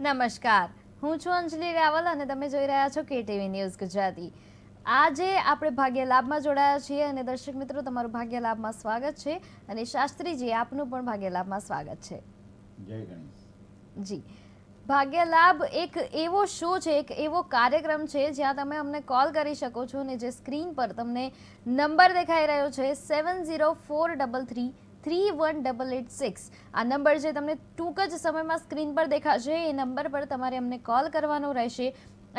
નમસ્કાર, હું છું અંજલિ રાવલ અને તમે જોઈ રહ્યા છો કેટીવી ન્યૂઝ ગુજરાતી। આજે આપણે ભાગ્ય લાભમાં જોડાયા છીએ અને દર્શક મિત્રો તમારું ભાગ્ય લાભમાં સ્વાગત છે અને શાસ્ત્રીજી આપનું પણ ભાગ્ય લાભમાં સ્વાગત છે। જય ગણેશ જી, ભાગ્ય લાભ એક એવો શો છે, એક એવો કાર્યક્રમ છે જ્યાં તમે અમને કોલ કરી શકો છો અને જે સ્ક્રીન પર તમને નંબર દેખાઈ રહ્યો છે 7043331886 આ નંબર જે તમને ટૂંક જ સમયમાં સ્ક્રીન પર દેખાશે એ નંબર પર તમારે અમને કોલ કરવાનો રહેશે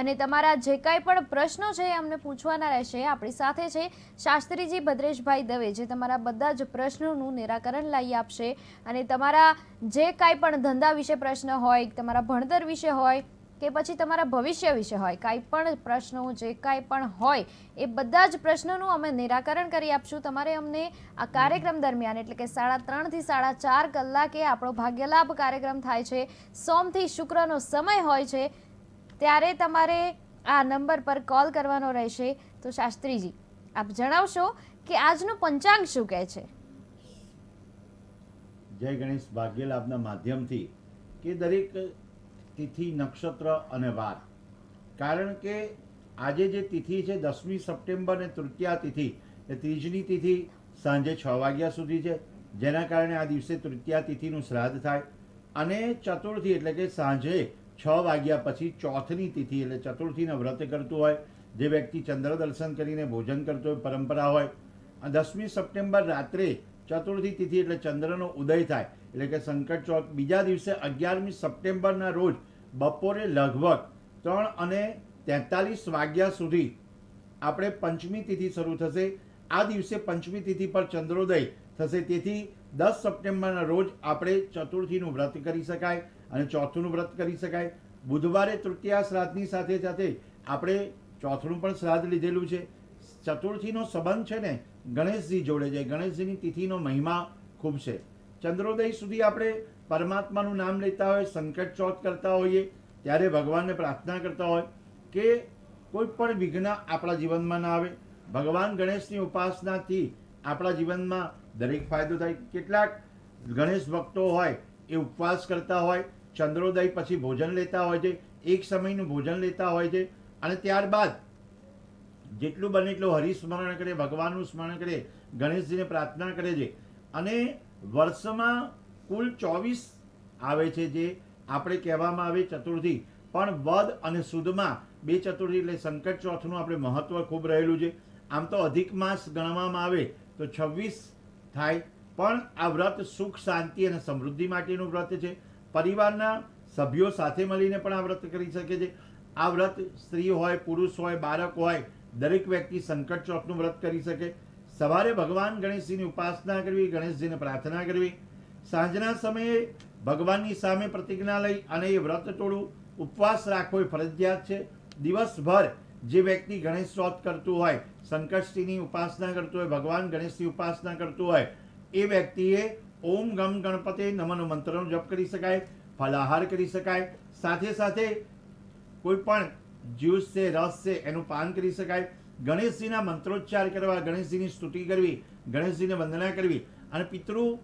અને તમારા જે કાંઈ પણ પ્રશ્નો છે એ અમને પૂછવાના રહેશે। આપણી સાથે છે શાસ્ત્રીજી ભદ્રેશભાઈ દવે, જે તમારા બધા જ પ્રશ્નોનું નિરાકરણ લાવી આપશે અને તમારા જે કાંઈ પણ ધંધા વિશે પ્રશ્ન હોય, તમારા ભણતર વિશે હોય કે પછી તમારા ભવિષ્ય વિશે હોય, કાંઈ પણ પ્રશ્નો જે કાંઈ પણ હોય એ બધા જ પ્રશ્નોનું અમે નિરાકરણ કરી આપશું। તમારે અમને આ કાર્યક્રમ દરમિયાન એટલે કે 3:30 થી 4:30 કલાકે આપણો ભાગ્યલાભ કાર્યક્રમ થાય છે, સોમથી શુક્રનો સમય હોય છે, ત્યારે તમારે આ નંબર પર કોલ કરવાનો રહેશે। તો શાસ્ત્રીજી, આપ જણાવશો કે આજનું પંચાંગ શું કહે છે? જય ગણેશ ભાગ્ય લાભના માધ્યમથી કે દરેક તિથિ, નક્ષત્ર અને વાર, કારણ કે આજે જે તિથિ છે 10મી સપ્ટેમ્બર ને તૃતીયા તિથિ, એ ત્રીજની તિથિ સાંજે 6 વાગ્યા સુધી છે, જેના કારણે આ દિવસે તૃતીયા તિથિનું શ્રાદ્ધ થાય અને ચતુર્થી એટલે કે સાંજે 6 વાગ્યા પછી ચોથની તિથિ એટલે ચતુર્થીના વ્રત કરતું હોય, જે વ્યક્તિ ચંદ્ર દર્શન કરીને ભોજન કરતો હોય, પરંપરા હોય, અને 10મી સપ્ટેમ્બર રાત્રે ચતુર્થી તિથિ એટલે ચંદ્રનો ઉદય થાય એટલે કે સંકટ ચોથ, બીજા દિવસે 11મી સપ્ટેમ્બરના રોજ બપોરે લગભગ 3:43 વાગ્યા સુધી આપણે પંચમી તિથિ શરૂ થશે। આ દિવસે પંચમી તિથિ પર ચંદ્રોદય થશે, તેથી 10 સપ્ટેમ્બરના રોજ આપણે ચતુર્થીનું વ્રત કરી શકાય અને ચોથનું વ્રત કરી શકાય। બુધવારે તૃતીયા શ્રાદ્ધની સાથે સાથે આપણે ચોથનું પણ શ્રાદ્ધ લીધેલું છે। ચતુર્થીનો સંબંધ છે ને ગણેશજી જોડે છે, ગણેશજીની તિથિનો મહિમા ખૂબ છે। ચંદ્રોદય સુધી આપણે પરમાત્માનું નામ લેતા હોય, સંકટ ચોથ કરતા હોઈએ, ત્યારે ભગવાનને પ્રાર્થના કરતા હોય કે કોઈ પણ વિઘ્ન આપણા જીવનમાં ના આવે। ભગવાન ગણેશની ઉપાસનાથી આપણા જીવનમાં દરેક ફાયદો થાય। કેટલાક ગણેશ ભક્તો હોય એ ઉપવાસ કરતા હોય, ચંદ્રોદય પછી ભોજન લેતા હોય છે, એક સમયનું ભોજન લેતા હોય છે અને ત્યારબાદ જેટલું બને એટલું હરિસ્મરણ કરે, ભગવાનનું સ્મરણ કરે, ગણેશજીને પ્રાર્થના કરે છે અને વર્ષમાં કુલ 24 આવે છે, જે આપણે કહેવામાં આવે ચતુર્થી, પણ વદ અને સુદમાં 2 ચતુર્થી એટલે સંકટ ચોથનું આપણે મહત્વ ખૂબ રહેલું છે। આમ તો અધિક માસ ગણવામાં આવે તો 26 થાય, પણ આ વ્રત સુખ, શાંતિ અને સમૃદ્ધિ માટેનું વ્રત છે। પરિવારના સભ્યો સાથે મળીને પણ આ વ્રત કરી શકે છે। આ વ્રત સ્ત્રી હોય, પુરુષ હોય, બાળક હોય, દરેક વ્યક્તિ સંકટ ચોથનું વ્રત કરી શકે। સવારે ભગવાન ગણેશજીની ઉપાસના કરવી, ગણેશજીને પ્રાર્થના કરવી, સાંજના સમયે ભગવાનની સામે પ્રતિજ્ઞા લઈ અને એ વ્રત તોડવું, ઉપવાસ રાખવો એ ફરજિયાત છે। દિવસભર જે વ્યક્તિ ગણેશ ચોથ કરતું હોય, સંકષ્ટીની ઉપાસના કરતું હોય, ભગવાન ગણેશની ઉપાસના કરતું હોય, એ વ્યક્તિએ ઓમ ગમ ગણપતે નમઃનો મંત્રનો જપ કરી શકાય, ફલાહાર કરી શકાય, સાથે સાથે કોઈ પણ જ્યુસ છે, રસ છે એનું પાન કરી શકાય, ગણેશજીના મંત્રોચ્ચાર કરવા, ગણેશજીની સ્તુતિ કરવી, ગણેશજીને વંદના કરવી અને પિતૃનું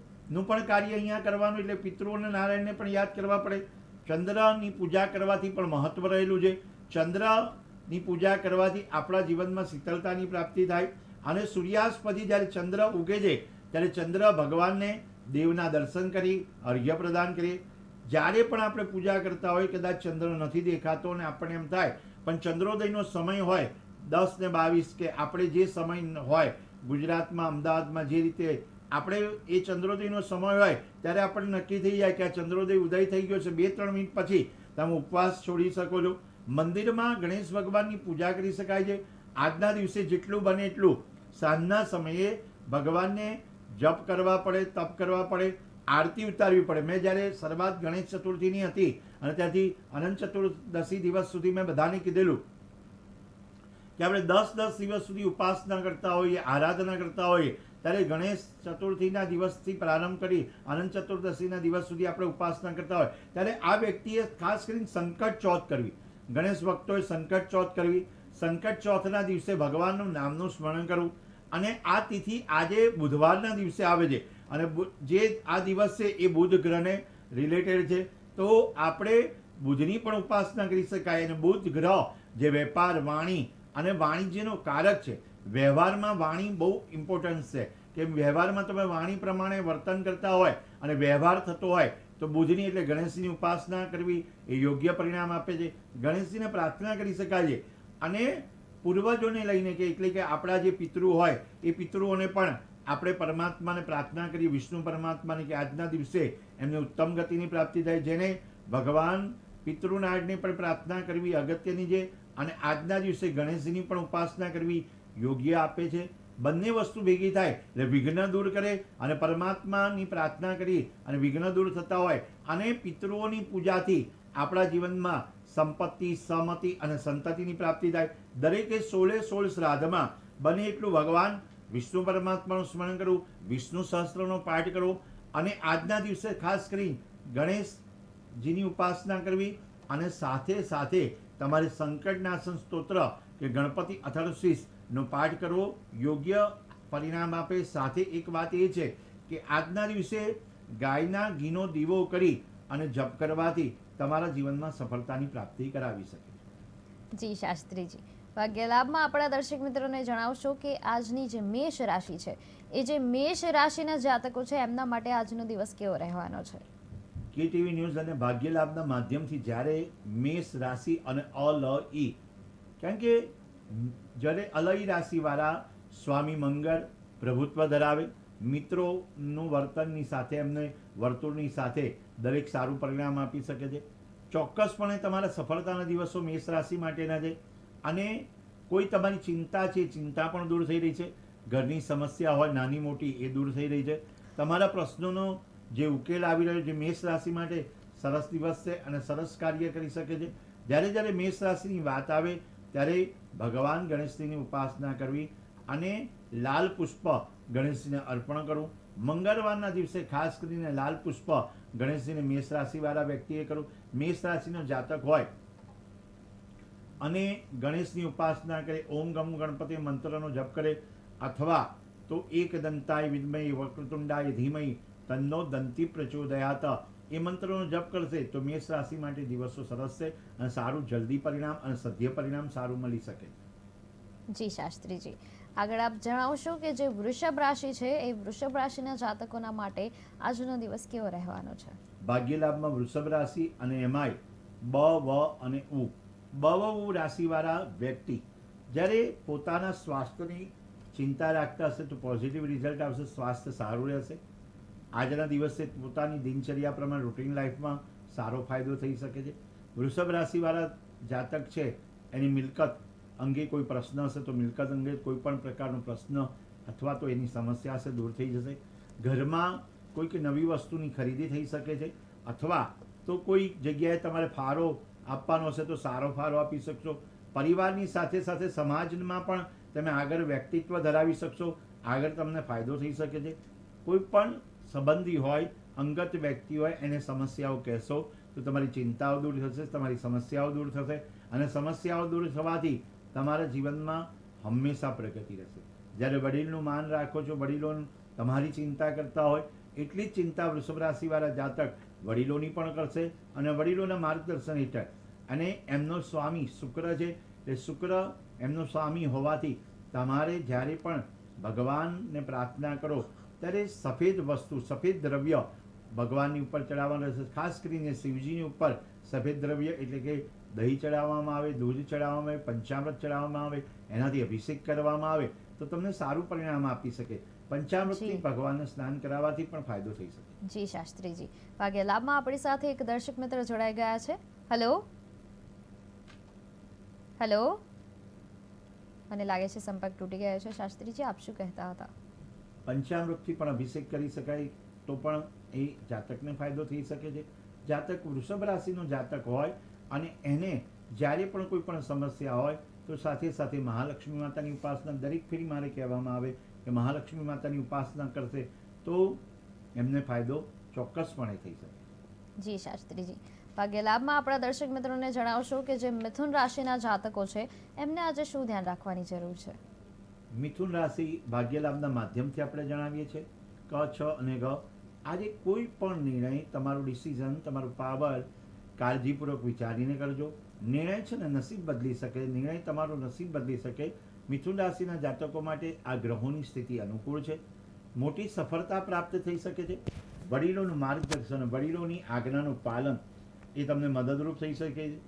પણ કાર્ય અહીંયા કરવાનું, એટલે પિતૃઓને નારાયણને પણ યાદ કરવા પડે। ચંદ્રની પૂજા કરવાથી પણ મહત્વ રહેલું છે। ચંદ્રની પૂજા કરવાથી આપણા જીવનમાં શીતળતાની પ્રાપ્તિ થાય અને સૂર્યાસ્ત પછી જ્યારે ચંદ્ર ઉગે છે ત્યારે ચંદ્ર ભગવાનને દેવના દર્શન કરી અર્ઘ્ય પ્રદાન કરીએ। જ્યારે પણ આપણે પૂજા કરતા હોય, કદાચ ચંદ્ર નથી દેખાતો અને આપણને એમ થાય, પણ ચંદ્રોદયનો સમય હોય 10 ને 22 કે આપણે જે સમય હોય ગુજરાતમાં, અમદાવાદમાં જે રીતે આપણે એ ચંદ્રોદયનો સમય હોય ત્યારે આપણને નક્કી થઈ જાય કે આ ચંદ્રોદય ઉદય થઈ ગયો છે, 2-3 મિનિટ પછી તમે ઉપવાસ છોડી શકો છો। મંદિરમાં ગણેશ ભગવાનની પૂજા કરી શકાય છે। આજના દિવસે જેટલું બને એટલું સાંજના સમયે ભગવાનને જપ કરવા પડે, તપ કરવા પડે, આરતી ઉતારવી પડે। મેં જ્યારે શરૂઆત ગણેશ ચતુર્થીની હતી અને ત્યાંથી અનંત ચતુર્દશી દિવસ સુધી મેં બધાને કીધેલું કે આપણે 10 દિવસ સુધી ઉપાસના કરતા હોઈએ, આરાધના કરતા હોઈએ, ત્યારે ગણેશ ચતુર્થીના દિવસથી પ્રારંભ કરી અનંત ચતુર્દશીના દિવસ સુધી આપણે ઉપાસના કરતા હોય ત્યારે આ વ્યક્તિએ ખાસ કરીને સંકટ ચોથ કરવી, ગણેશ ભક્તોએ સંકટ ચોથ કરવી। સંકટ ચોથના દિવસે ભગવાનનું નામનું સ્મરણ કરવું અને આ તિથિ આજે બુધવારના દિવસે આવે છે અને જે આ દિવસ છે એ બુધ ગ્રહને રિલેટેડ છે। તો આપણે બુધની પણ ઉપાસના કરી શકાય. અને બુધ ગ્રહ જે વેપાર, વાણી અને વાણિજ્યનો કારક છે. વ્યવહારમાં વાણી બહુ ઇમ્પોર્ટન્સ છે કે વ્યવહારમાં તમે વાણી પ્રમાણે વર્તન કરતા હોય અને વ્યવહાર થતો હોય તો બુધની એટલે ગણેશજીની ઉપાસના કરવી એ યોગ્ય પરિણામ આપે છે. ગણેશજીને પ્રાર્થના કરી શકાય છે. અને પૂર્વજોને લઈને કે એટલે કે આપણા જે પિતૃ હોય એ પિતૃઓને પણ આપણે પરમાત્માને પ્રાર્થના કરીએ, વિષ્ણુ પરમાત્માને, કે આજના દિવસે એમને ઉત્તમ ગતિની પ્રાપ્તિ થાય. જેને ભગવાન પિતૃનારાયણની પણ પ્રાર્થના કરવી અગત્યની છે. અને આજના દિવસે ગણેશજીની પણ ઉપાસના કરવી યોગ્ય આપે છે. બંને વસ્તુ ભેગી થાય એટલે વિઘ્ન દૂર કરે અને પરમાત્માની પ્રાર્થના કરી અને વિઘ્ન દૂર થતા હોય. અને પિતૃઓની પૂજાથી આપણા જીવનમાં સંપત્તિ, સમતિ અને સંતતિની પ્રાપ્તિ થાય. દરેકે 16 શ્રાદ્ધમાં બને એટલું ભગવાન વિષ્ણુ પરમાત્માનું સ્મરણ કરવું, વિષ્ણુ સહસ્ત્રનો પાઠ કરવો અને આજના દિવસે ખાસ કરી ગણેશજીની ઉપાસના કરવી. અને સાથે સાથે તમારે સંકટનાશન સ્તોત્ર કે ગણપતિ અથર્વશીર્ષનો પાઠ કરવો યોગ્ય પરિણામ આપે. સાથે એક વાત એ છે કે આજના દિવસે ગાયના ઘીનો દીવો કરી અને જપ કરવાથી તમારા જીવનમાં સફળતાની પ્રાપ્તિ કરાવી શકે. જી શાસ્ત્રીજી, ભાગ્ય લાભમાં આપણા દર્શક મિત્રોને જણાવશો કે આજની જે મેષ રાશિ છે એ જે મેષ રાશિના જાતકો છે એમના માટે આજનો દિવસ કેવો રહેવાનો છે? KTV ન્યૂઝ અને ભાગ્ય લાભના માધ્યમથી જ્યારે મેષ રાશિ અને અલઈ, કારણ કે જ્યારે અલઈ રાશિવાળા સ્વામી મંગળ પ્રભુત્વ ધરાવે, મિત્રોનું વર્તનની સાથે એમને વર્તુળની સાથે દરેક સારું પરિણામ આપી શકે છે. ચોક્કસપણે તમારા સફળતાના દિવસો મેષ રાશિ માટેના છે. અને કોઈ તમારી ચિંતા છે, ચિંતા પણ દૂર થઈ રહી છે. ઘરની સમસ્યા હોય નાની મોટી એ દૂર થઈ રહી છે. તમારા પ્રશ્નોનો જે ઉકેલ આવી રહ્યો છે મેષ રાશિ માટે સરસ દિવસ છે અને સરસ કાર્ય કરી શકે છે. જ્યારે જ્યારે મેષ રાશિની વાત આવે ત્યારે ભગવાન ગણેશજીની ઉપાસના કરવી અને લાલ પુષ્પ ગણેશજીને અર્પણ કરવું. મંગળવારના દિવસે ખાસ કરીને લાલ પુષ્પ ગણેશજીને મેષ રાશિવાળા વ્યક્તિએ કરવું. મેષ રાશિનો જાતક હોય અને ગણેશની ઉપાસના કરે, ઓમ ગમ ગણપતિ મંત્રનો જપ કરે અથવા તો એક દંતાય વિદ્મહી વક્રતુંડાય ધીમહી તન્નો દંતી પ્રચોદયાત એ મંત્રનો જપ કરશે તો મેષ રાશિ માટે દિવસો સરસ છે અને સારું જલ્દી પરિણામ અને સદ્ય પરિણામ સારું મળી શકે. જી શાસ્ત્રીજી, આગળ આપ જણાવશો કે જે વૃષભ રાશિ છે એ વૃષભ રાશિના જાતકોના માટે આજનો દિવસ કેવો રહેવાનો છે? ભાગ્ય લાભમાં વૃષભ રાશિ અને એમાંય બ, વ અને ઉ, બ, વ, ઉ રાશિવાળા વ્યક્તિ જ્યારે પોતાના સ્વાસ્થ્યની ચિંતા રાખતા હશે તો પોઝિટિવ રિઝલ્ટ આવશે, સ્વાસ્થ્ય સારું રહેશે. આજના દિવસે પોતાની દિનચર્યા પ્રમાણે રૂટીન લાઈફમાં સારો ફાયદો થઈ શકે છે. વૃષભ રાશિવાળા જાતક છે એની મિલકત અંગે કોઈ પ્રશ્ન હશે તો મિલકત અંગે કોઈ પણ પ્રકારનો પ્રશ્ન અથવા તો એની સમસ્યા હશે દૂર થઈ જશે. ઘરમાં કોઈક નવી વસ્તુની ખરીદી થઈ શકે છે અથવા તો કોઈ જગ્યાએ તમારે ફાળો આપવાનો હશે તો સારો ફાળો આપી શકશો. પરિવારની સાથે સાથે સમાજમાં પણ તમે આગળ વ્યક્તિત્વ ધરાવી શકશો, આગળ તમને ફાયદો થઈ શકે છે. કોઈ પણ સંબંધી હોય, અંગત વ્યક્તિ હોય એને સમસ્યાઓ કહેશો તો તમારી ચિંતાઓ દૂર થશે, તમારી સમસ્યાઓ દૂર થશે અને સમસ્યાઓ દૂર થવાથી તમારા જીવનમાં હંમેશા પ્રગતિ રહેશે. જ્યારે વડીલનું માન રાખો છો, વડીલો તમારી ચિંતા કરતા હોય એટલી જ ચિંતા વૃષભ રાશિવાળા જાતક વડીલોની પણ કરશે અને વડીલોના માર્ગદર્શન હેઠળ. અને એમનો સ્વામી શુક્ર છે એ શુક્ર એમનો સ્વામી હોવાથી તમારે જ્યારે પણ ભગવાનને પ્રાર્થના કરો ત્યારે સફેદ વસ્તુ, સફેદ દ્રવ્ય ભગવાનની ઉપર ચડાવવાનું રહેશે. ખાસ કરીને શિવજીની ઉપર સફેદ દ્રવ્ય એટલે કે દહીં ચડાવવામાં આવે, દૂધ ચડાવવામાં આવે, પંચામૃત ચડાવવામાં આવે, એનાથી અભિષેક કરવામાં આવે તો તમને સારું પરિણામ આપી શકે. પંચામૃતથી ભગવાનને સ્નાન કરાવવાથી પણ ફાયદો થઈ શકે. જી શાસ્ત્રીજી, ભાગ્ય લાભમાં આપણી સાથે એક દર્શક મિત્ર જોડાઈ ગયા છે. હેલો હેલો, મને લાગે છે સંપર્ક તૂટી ગયો છે. શાસ્ત્રીજી, આપ શું કહેતા હતા? પંચામૃતથી પણ અભિષેક કરી શકાય તો પણ એ જાતકને ફાયદો થઈ શકે છે. જાતક વૃષભ રાશિનો જાતક હોય અને એને જ્યારે પણ કોઈ પણ સમસ્યા હોય તો સાથે સાથે મહાલક્ષ્મી માતાની ઉપાસના દરેક ફેરી મારે કહેવામાં આવે કે મહાલક્ષ્મી માતાની ઉપાસના કરશે તો એમને ફાયદો ચોક્કસપણે થઈ શકે. જી શાસ્ત્રીજી, ભાગ્ય લાભમાં આપણા દર્શક મિત્રોને જણાવશો કે જે મિથુન રાશિના જાતકો છે એમને આજે શું ધ્યાન રાખવાની જરૂર છે? મિથુન રાશિ ભાગ્ય લાભના માધ્યમથી આપણે જણાવીએ છીએ ક, છ અને ગ. આજે કોઈ પણ નિર્ણય, તમારું ડિસિઝન, તમારું પાવર કાળજીપૂર્વક વિચારીને કરજો. નિર્ણય છે ને નસીબ બદલી શકે, નિર્ણય તમારો નસીબ બદલી શકે. મિથુન રાશિના જાતકો માટે આ ગ્રહોની સ્થિતિ અનુકૂળ છે. મોટી સફળતા પ્રાપ્ત થઈ શકે છે. વડીલોનું માર્ગદર્શન, વડીલોની આજ્ઞાનું પાલન એ તમને મદદરૂપ થઈ શકે છે.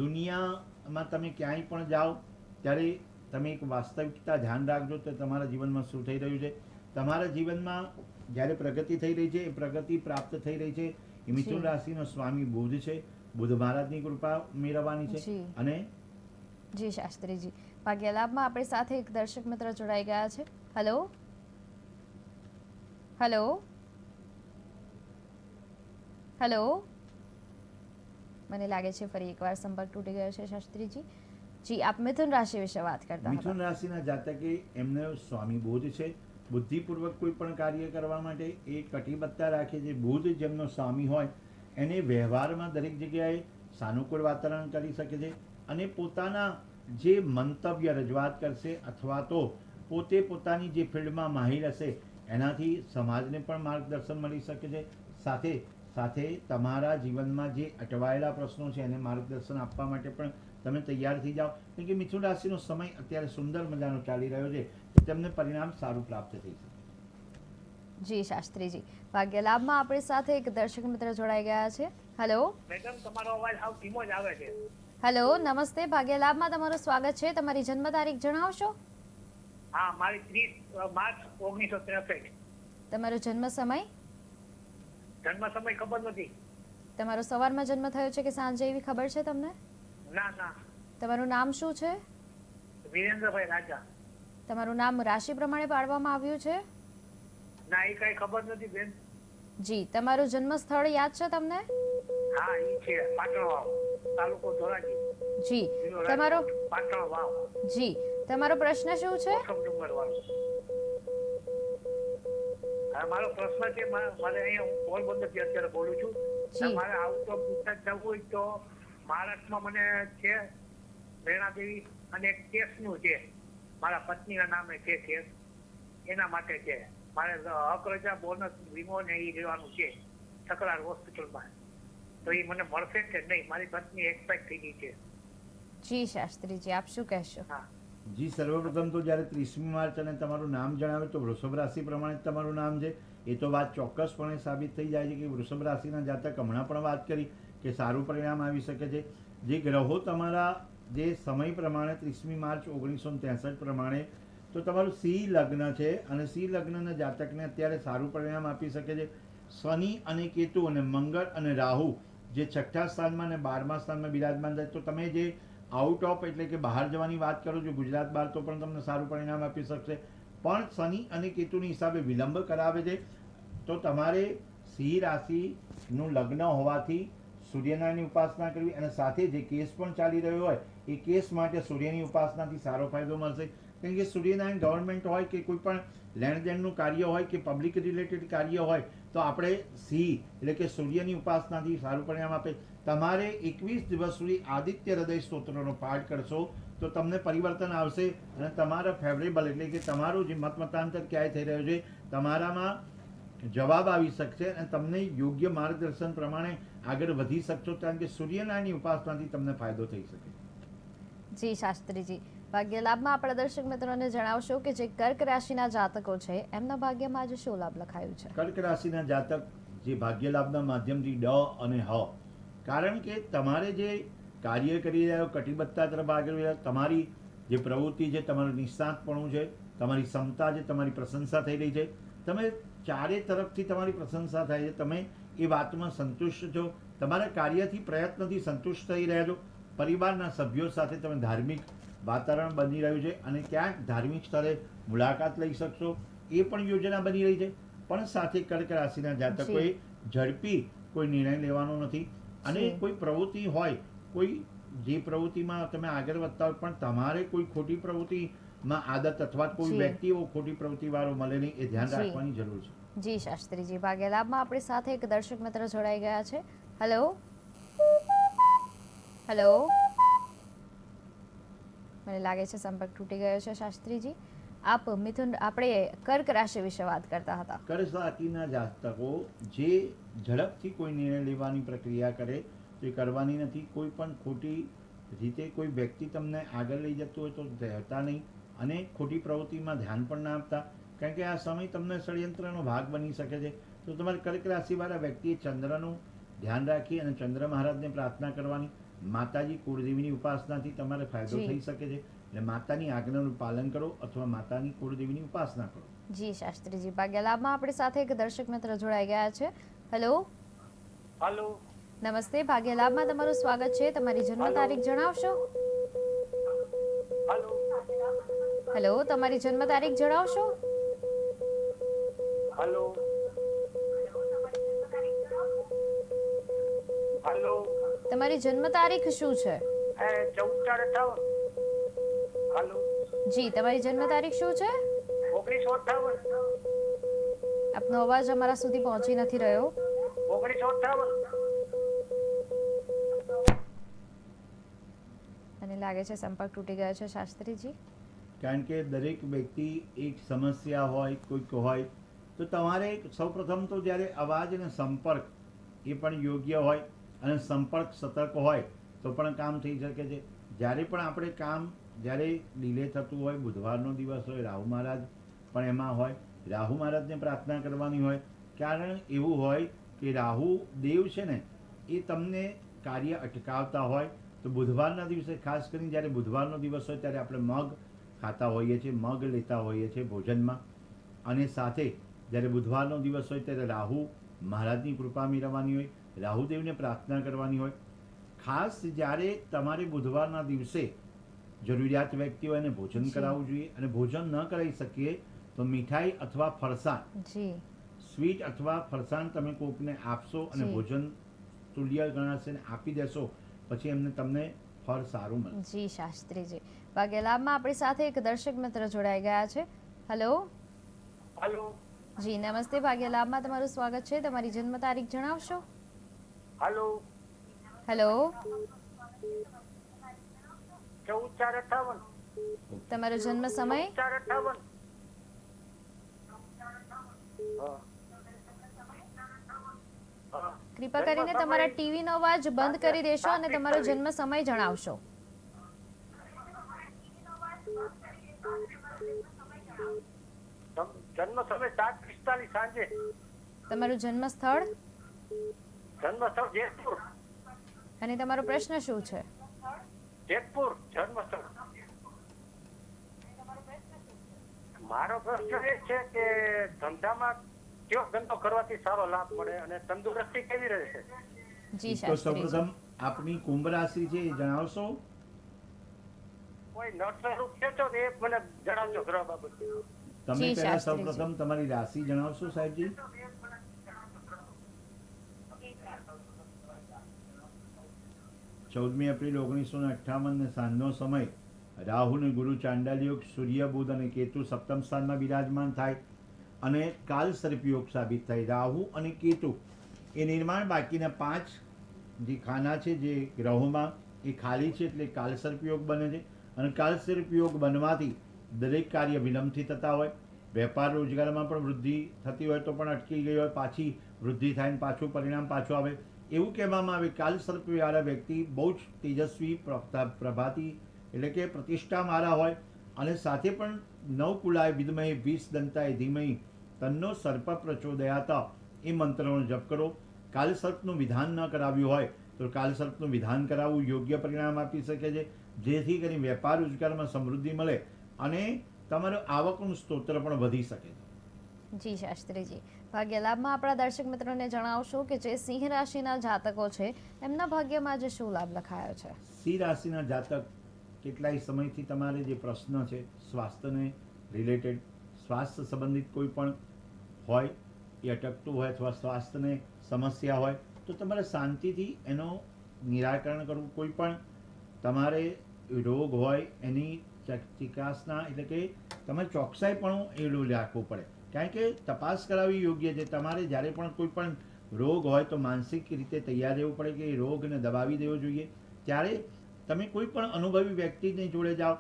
દુનિયામાં તમે ક્યાંય પણ જાઓ ત્યારે તમે એક વાસ્તવિકતા ધ્યાન રાખજો તો તમારા જીવનમાં શું થઈ રહ્યું છે. તમારા જીવનમાં જ્યારે પ્રગતિ થઈ રહી છે, એ પ્રગતિ પ્રાપ્ત થઈ રહી છે એ મિથુન રાશિનો સ્વામી બુધ છે. બુધ મહારાજની કૃપા મેળવવાની છે. જી. અને જી શાસ્ત્રીજી, ભાગ્ય લાભમાં આપણી સાથે એક દર્શક મિત્ર જોડાઈ ગયા છે. હેલો હેલો હેલો, મને લાગે છે ફરી એકવાર સંપર્ક તૂટી ગયો છે શાસ્ત્રીજી. જી, આપ મિથુન રાશિ વિશે વાત કરતા મિથુન હતા. રાશિના જાતકે એમને સ્વામી બુધ છે. બુદ્ધિપૂર્વક કોઈ પણ કાર્ય કરવા માટે એ કટિબદ્ધતા રાખે છે. બુધ જેમનો સ્વામી હોય એને વ્યવહારમાં દરેક જગ્યાએ સાનુકૂળ વાતાવરણ કરી શકે છે અને પોતાના જે મંતવ્ય રજૂઆત કરશે અથવા તો પોતે પોતાની જે ફિલ્ડમાં માહિર હશે એનાથી સમાજને પણ માર્ગદર્શન મળી શકે છે. સાથે સાથે તમારા જીવનમાં જે અટવાયેલા પ્રશ્નો છે એને માર્ગદર્શન આપવા માટે પણ તમે તૈયાર થઈ જાઓ. કેમ કે મિથુન રાશિનો સમય અત્યારે સુંદર મજાનો ચાલી રહ્યો છે. તેમને પરિણામ સારું પ્રાપ્ત થઈ શકે. જી શાસ્ત્રીજી, ભાગ્ય લાભમાં આપણી સાથે એક દર્શક મિત્ર જોડાઈ ગયા છે. હેલો મેડમ, તમારો અવાજ સાવ ધીમો જ આવે છે. હેલો, નમસ્તે. ભાગ્ય લાભમાં તમારું સ્વાગત છે. તમારી જન્મ તારીખ જણાવશો? હા, મારી 30 માર્ચ 1963. તમારો જન્મ સમય? જન્મ સમય ખબર નથી. તમારો સવારમાં જન્મ થયો છે કે સાંજે એવી ખબર છે તમને? ના ના, તમારું નામ શું છે? વિરેન્દ્રભાઈ રાજા. તમારું નામ રાશિ પ્રમાણે પાડવામાં આવ્યું છે? ના, એ કઈ ખબર નથી બેન. જી, તમારું જન્મ સ્થળ યાદ છે તમને? હા, એ છે પાટણ વાવ, તાલુકો ધોરાજી. જી, જિલ્લો તમારો રાજકોટ, પાટણ વાવ, જી, તમારો પ્રશ્ન શું છે? મોસમ ડુંગર વાળો. હા, મારો પ્રશ્ન છે, મારે અહીંયા હું પોરબંદરથી અત્યારે બોલું છું. જી. મારે આઉટ ઓફ ગુજરાત જવું હોય તો મહારાષ્ટ્રમાં મને છે રેણાદેવી અને એક કેસનું છે, મારા પત્નીના નામે છે કેસ, એના માટે છે. મારે હક રજા બોનસ વીમો ને એ લેવાનું છે તકરાર હોસ્પિટલમાં. તો એ મને મળશે કે નહીં? મારી પત્ની એક્સપાયર થઈ ગઈ છે. જી શાસ્ત્રીજી, આપ શું કહેશો? હા, જી, સર્વપ્રથમ તો જ્યારે 30મી માર્ચ અને તમારું નામ જણાવે તો વૃષભ રાશિ પ્રમાણે જ તમારું નામ છે. એ તો વાત ચોક્કસપણે સાબિત થઈ જાય છે કે વૃષભ રાશિના જાતક હમણાં પણ વાત કરી કે સારું પરિણામ આવી શકે છે. જે ગ્રહો તમારા જે સમય પ્રમાણે 30મી માર્ચ 1963 પ્રમાણે તો તમારું સિંહ લગ્ન છે અને સિંહ લગ્નના જાતકને અત્યારે સારું પરિણામ આપી શકે છે. શનિ અને કેતુ અને મંગળ અને રાહુ જે 6ઠા સ્થાનમાં અને 12મા સ્થાનમાં બિરાજમાન થાય તો તમે જે આઉટ ઓફ એટલે કે બહાર જવાની વાત કરો છો ગુજરાત બહાર તો પણ તમને સારું પરિણામ આપી શકશે. પણ શનિ અને કેતુની હિસાબે વિલંબ કરાવે છે. તો તમારે સિંહ રાશિનું લગ્ન હોવાથી સૂર્યનારાયણની ઉપાસના કરવી અને સાથે જે કેસ પણ ચાલી રહ્યો હોય એ કેસ માટે સૂર્યની ઉપાસનાથી સારો ફાયદો મળશે. કારણ કે સૂર્યનારાયણ ગવર્મેન્ટ હોય કે કોઈ પણ લેણ દેણનું કાર્ય હોય કે પબ્લિક રિલેટેડ કાર્ય હોય તો આપણે સિંહ એટલે કે સૂર્યની ઉપાસનાથી સારું પરિણામ આપે. તમારે 21 દિવસ સુધી આદિત્ય હૃદય સ્તોત્રનો પાઠ કરશો તો તમને પરિવર્તન આવશે અને તમારા ફેવરેબલ એટલે કે તમારું જે મતમતાંતર ક્યાંય થઈ રહ્યું છે તમારામાં જવાબ આવી શકશે અને તમને યોગ્ય માર્ગદર્શન પ્રમાણે આગળ વધી શકશો. કારણ કે સૂર્યનારાયણની ઉપાસનાથી તમને ફાયદો થઈ શકે. જી શાસ્ત્રીજી, ભાગ્ય લાભમાં આપણા દર્શક મિત્રોને જણાવશો કે જે કર્ક રાશિના જાતકો છે એમના ભાગ્યમાં આજે શું લાભ લખાયું છે? કર્ક રાશિના જાતક જે ભાગ્ય લાભના માધ્યમથી ડ અને હ, કારણ કે તમારે જે કાર્ય કરી રહ્યા કટિબદ્ધતા તરફ આગળ રહ્યા, તમારી જે પ્રવૃત્તિ છે, તમારું નિષ્ણાતપણું છે, તમારી ક્ષમતા છે, તમારી પ્રશંસા થઈ રહી છે, તમે ચારે તરફથી તમારી પ્રશંસા થાય છે, તમે એ વાતમાં સંતુષ્ટ છો, તમારા કાર્યથી પ્રયત્નથી સંતુષ્ટ થઈ રહ્યા છો, પરિવારના સભ્યો સાથે તમે ધાર્મિક વાતાવરણ બની રહ્યું છે અને ક્યાંક ધાર્મિક સ્થળે મુલાકાત લઈ શકશો એ પણ યોજના બની રહી છે. પણ સાથે કર્ક રાશિના જાતકોએ ઝડપી કોઈ નિર્ણય લેવાનો નથી અને કોઈ પ્રવૃત્તિ હોય, કોઈ જે પ્રવૃત્તિમાં તમે આગળ વધતા હોય પણ તમારે કોઈ ખોટી પ્રવૃત્તિમાં આદત અથવા કોઈ વ્યક્તિઓ ખોટી પ્રવૃત્તિ વાળો મળે નહીં એ ધ્યાન રાખવાની જરૂર છે. જી શાસ્ત્રીજી, ભાગ્ય લાભમાં આપણી સાથે એક દર્શક મિત્ર જોડાઈ ગયા છે. હેલો હેલો, મને લાગે છે સંપર્ક તૂટી ગયો છે શાસ્ત્રીજી. આપ આપણે કર્ક રાશિ વિશે વાત કરતા હતા. કર્ક રાશિના જાતકો જે ઝડપથી કોઈ નિર્ણય લેવાની પ્રક્રિયા કરે તો એ કરવાની નથી. કોઈ પણ ખોટી રીતે કોઈ વ્યક્તિ તમને આગળ લઈ જતું હોય તો રહેતા નહીં, અને ખોટી પ્રવૃત્તિમાં ધ્યાન પણ ના આપતા, કારણ કે આ સમય તમને ષડયંત્રનો ભાગ બની શકે છે. તો તમારે કર્ક રાશિવાળા વ્યક્તિએ ચંદ્રનું ધ્યાન રાખી અને ચંદ્ર મહારાજને પ્રાર્થના કરવાની. માતાજી કુળદેવીની ઉપાસનાથી તમારે ફાયદો જી. થઈ શકે છે, એટલે માતાની આજ્ઞાનું પાલન કરો અથવા માતાની કુળદેવીની ઉપાસના કરો. જી શાસ્ત્રીજી, ભાગ્ય લાભમાં આપણી સાથે એક દર્શક મિત્ર જોડાઈ ગયા છે. હેલો, હાલો. નમસ્તે. ભાગ્ય લાભમાં તમારું સ્વાગત છે. તમારી જન્મ તારીખ જણાવશો? હાલો. હેલો, તમારી જન્મ તારીખ જણાવશો? હાલો. હાલો. તમારી જન્મ તારીખ શું છે? 14/58. હાલો. જી, તમારી જન્મ તારીખ શું છે? 1958. આપનો અવાજ અમારા સુધી પહોંચી નથી રહ્યો. 1958. મને લાગે છે સંપર્ક તૂટી ગયો છે શાસ્ત્રીજી. કારણ કે દરેક વ્યક્તિ એક સમસ્યા હોય, કોઈક હોય, તો તમારે સૌપ્રથમ તો જ્યારે અવાજ અને સંપર્ક એ પણ યોગ્ય હોય અને સંપર્ક સતર્ક હોય તો પણ કામ થઈ શકે છે. જ્યારે પણ આપણે કામ જ્યારે ડિલે થતું હોય, બુધવારનો દિવસ હોય, રાહુ મહારાજ પણ એમાં હોય, રાહુ મહારાજને પ્રાર્થના કરવાની હોય. કારણ એવું હોય કે રાહુ દેવ છે ને, એ તમને કાર્ય અટકાવતા હોય. તો બુધવારના દિવસે ખાસ કરીને જ્યારે બુધવારનો દિવસ હોય ત્યારે આપણે મગ ખાતા હોઈએ છીએ, મગ લેતા હોઈએ છીએ ભોજનમાં. અને સાથે જ્યારે બુધવારનો દિવસ હોય ત્યારે રાહુ મહારાજની કૃપા મેળવવાની હોય, રાહુદેવને પ્રાર્થના કરવાની હોય. ખાસ જ્યારે તમારે બુધવારના દિવસે જરૂરિયાત વ્યક્તિ હોય એને ભોજન જી. કરાવવું જોઈએ, અને ભોજન ન કરાવી શકીએ તો મીઠાઈ અથવા ફરસાણ, જી, સ્વીટ અથવા ફરસાણ તમે કોકને આપશો અને જી. ભોજન તુલ્ય ગણાશે ને આપી દેશો, પછી એમને તમને ફળ સારું મળે. જી શાસ્ત્રીજી, ભાગ્ય લાભમાં આપણી સાથે એક દર્શક મિત્ર જોડાઈ ગયા છે. હેલો, હાલો. જી નમસ્તે. ભાગ્ય લાભમાં તમારું સ્વાગત છે. તમારી જન્મ તારીખ જણાવશો? હાલો. હેલો, 14/58. તમારો જન્મ સમય? 14/58. હા. હા. કૃપા કરીને તમારા ટીવીનો અવાજ બંધ કરી દેશો અને તમારો જન્મ સમય જણાવશો. જન્મ સમય 7:45 સાંજે. તમારું જન્મ સ્થળ જન્મ સ્થળ જેતપુર. અને તમારો પ્રશ્ન શું છે? જેતપુર જન્મ સ્થળ. મારો પ્રશ્ન એ છે કે ધંધામાં કયો ધંધો કરવાથી સારો લાભ મળે અને તંદુરસ્તી કેવી રહેશે? જી તો શાસ્ત્રીજી, સૌપ્રથમ આપની કુંભ રાશિ છે એ જણાવશો? કોઈ નર્સરૂપ છે તો એ મને જણાવજો ગ્રહ બાબતે. તમે જી, પહેલા શાસ્ત્રીજી. સૌપ્રથમ તમારી રાશિ જણાવશો સાહેબજી? 14 એપ્રિલ 1958 ને સાંજનો સમય. રાહુ ને ગુરુ ચાંડાલ યોગ, સૂર્ય બુધ અને કેતુ સપ્તમ સ્થાનમાં બિરાજમાન થાય અને કાલ સર્પ યોગ સાબિત થાય. રાહુ અને કેતુ એ નિર્માણ બાકીના 5 જે ખાના છે જે ગ્રહોમાં એ ખાલી છે, એટલે કાલ સર્પ યોગ બને છે. અને કાલ સર્પ યોગ બનવાથી દરેક કાર્ય વિલંબથી થતા હોય, વેપાર રોજગારમાં પણ વૃદ્ધિ થતી હોય તો પણ અટકી ગઈ હોય, પાછી વૃદ્ધિ થાય ને પાછું પરિણામ પાછું આવે. એવું કહેવામાં આવે કાલ સર્પવાળા વ્યક્તિ બહુ જ તેજસ્વી પ્રભાતી એટલે કે પ્રતિષ્ઠાવાળા હોય, અને સાથે પણ નવકુલાય વિદ્મહે વિષ દંતાય ધીમહી તન્નો સર્પ પ્રચોદયાત એ મંત્રનો જપ કરો. કાલ સર્પનું વિધાન ન કરાવ્યું હોય તો કાલ સર્પનું વિધાન કરાવવું યોગ્ય પરિણામ આપી શકે છે, જેથી કરી વેપાર રોજગારમાં સમૃદ્ધિ મળે અને તમારું આવકનું સ્તોત્ર પણ વધી શકે છે. જી શાસ્ત્રીજી, ભાગ્ય લાભમાં આપણા દર્શક મિત્રોને જણાવશો કે જે સિંહ રાશિના જાતકો છે એમના ભાગ્યમાં જે શું લાભ લખાયો છે? સિંહ રાશિના જાતક કેટલાય સમયથી તમારે જે પ્રશ્ન છે સ્વાસ્થ્યને રિલેટેડ, સ્વાસ્થ્ય સંબંધિત કોઈ પણ હોય એ અટકતું હોય અથવા સ્વાસ્થ્યને સમસ્યા હોય તો તમારે શાંતિથી એનો નિરાકરણ કરવું. કોઈ પણ તમારે રોગ હોય એની ચકાસના એટલે કે તમારે ચોકસાઈપણું એનું રાખવું પડે, કારણ કે તપાસ કરાવવી યોગ્ય છે. તમારે જ્યારે પણ કોઈ પણ રોગ હોય તો માનસિક રીતે તૈયાર રહેવું પડે કે એ રોગને દબાવી દેવો જોઈએ. ત્યારે તમે કોઈ પણ અનુભવી વ્યક્તિની જોડે જાઓ,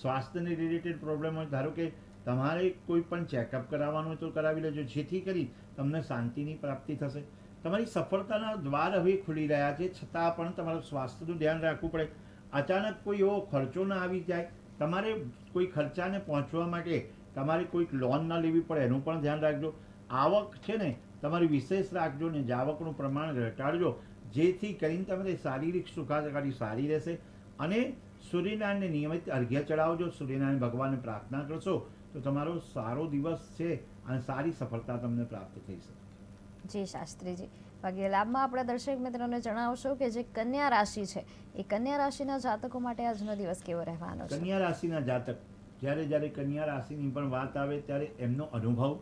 સ્વાસ્થ્યને રિલેટેડ પ્રોબ્લેમ હોય, ધારો કે તમારે કોઈ પણ ચેકઅપ કરાવવાનું હોય તો કરાવી લેજો, જેથી કરી તમને શાંતિની પ્રાપ્તિ થશે. તમારી સફળતાના દ્વાર હવે ખુલી રહ્યા છે, છતાં પણ તમારું સ્વાસ્થ્યનું ધ્યાન રાખવું પડે. અચાનક કોઈ એવો ખર્ચો ના આવી જાય, તમારે કોઈ ખર્ચાને પહોંચવા માટે તમારે કોઈક લોન ના લેવી પડે, એનું પણ ધ્યાન રાખજો. આવક છે ને તમારી વિશેષ રાખજો ને જાવકનું પ્રમાણ ઘટાડજો, જેથી કરીને તમારી શારીરિક સુખાકારી સારી રહેશે. અને સૂર્યનારાયણને નિયમિત અર્ઘ્ય ચડાવજો, સૂર્યનારાયણ ભગવાનને પ્રાર્થના કરશો તો તમારો સારો દિવસ છે અને સારી સફળતા તમને પ્રાપ્ત થઈ શકે. જી શાસ્ત્રીજી, ભાગ્ય લાભમાં આપણા દર્શક મિત્રોને જણાવશો કે જે કન્યા રાશિ છે એ કન્યા રાશિના જાતકો માટે આજનો દિવસ કેવો રહેવાનો છે? કન્યા રાશિના જાતક, જ્યારે જ્યારે કન્યા રાશિની પણ વાત આવે ત્યારે એમનો અનુભવ,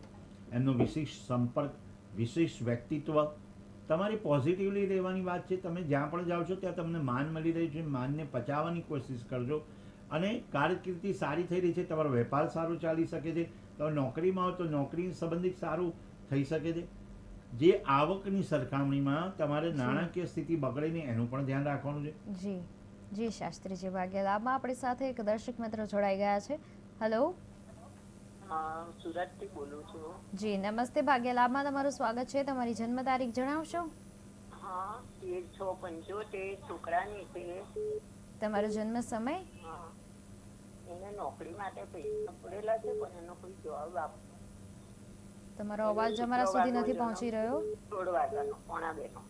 એમનો વિશેષ સંપર્ક, વિશેષ વ્યક્તિત્વ, તમારી પોઝિટિવલી રહેવાની વાત છે. તમે જ્યાં પણ જાઓ છો ત્યાં તમને માન મળી રહ્યું છે, માનને પચાવવાની કોશિશ કરજો. અને કારકિર્દી સારી થઈ રહી છે, તમારો વેપાર સારો ચાલી શકે છે, તમે નોકરીમાં હો તો નોકરી સંબંધિત સારું થઈ શકે છે. જે આવકની સરખામણીમાં તમારે નાણાકીય સ્થિતિ બગડે નહીં એનું પણ ધ્યાન રાખવાનું છે. જી જી શાસ્ત્રીજી, ભાગ્ય લાભમાં આપણી સાથે એક દર્શક મિત્ર જોડાઈ ગયા છે. હેલો, સુરતથી બોલું છું. જી નમસ્તે. ભાગ્ય લાભમાં તમારું સ્વાગત છે. તમારી જન્મ તારીખ જણાવશો? હા, 13/6/75 છોકરાની છે. તમારો જન્મ સમય? હા, એને નોકરી માટે પૈસા પડેલા છે પણ એનો કોઈ જવાબ આપ. તમારો અવાજ અમારા સુધી નથી પહોંચી રહ્યો. 16 વાગ્યાનો, 1:45.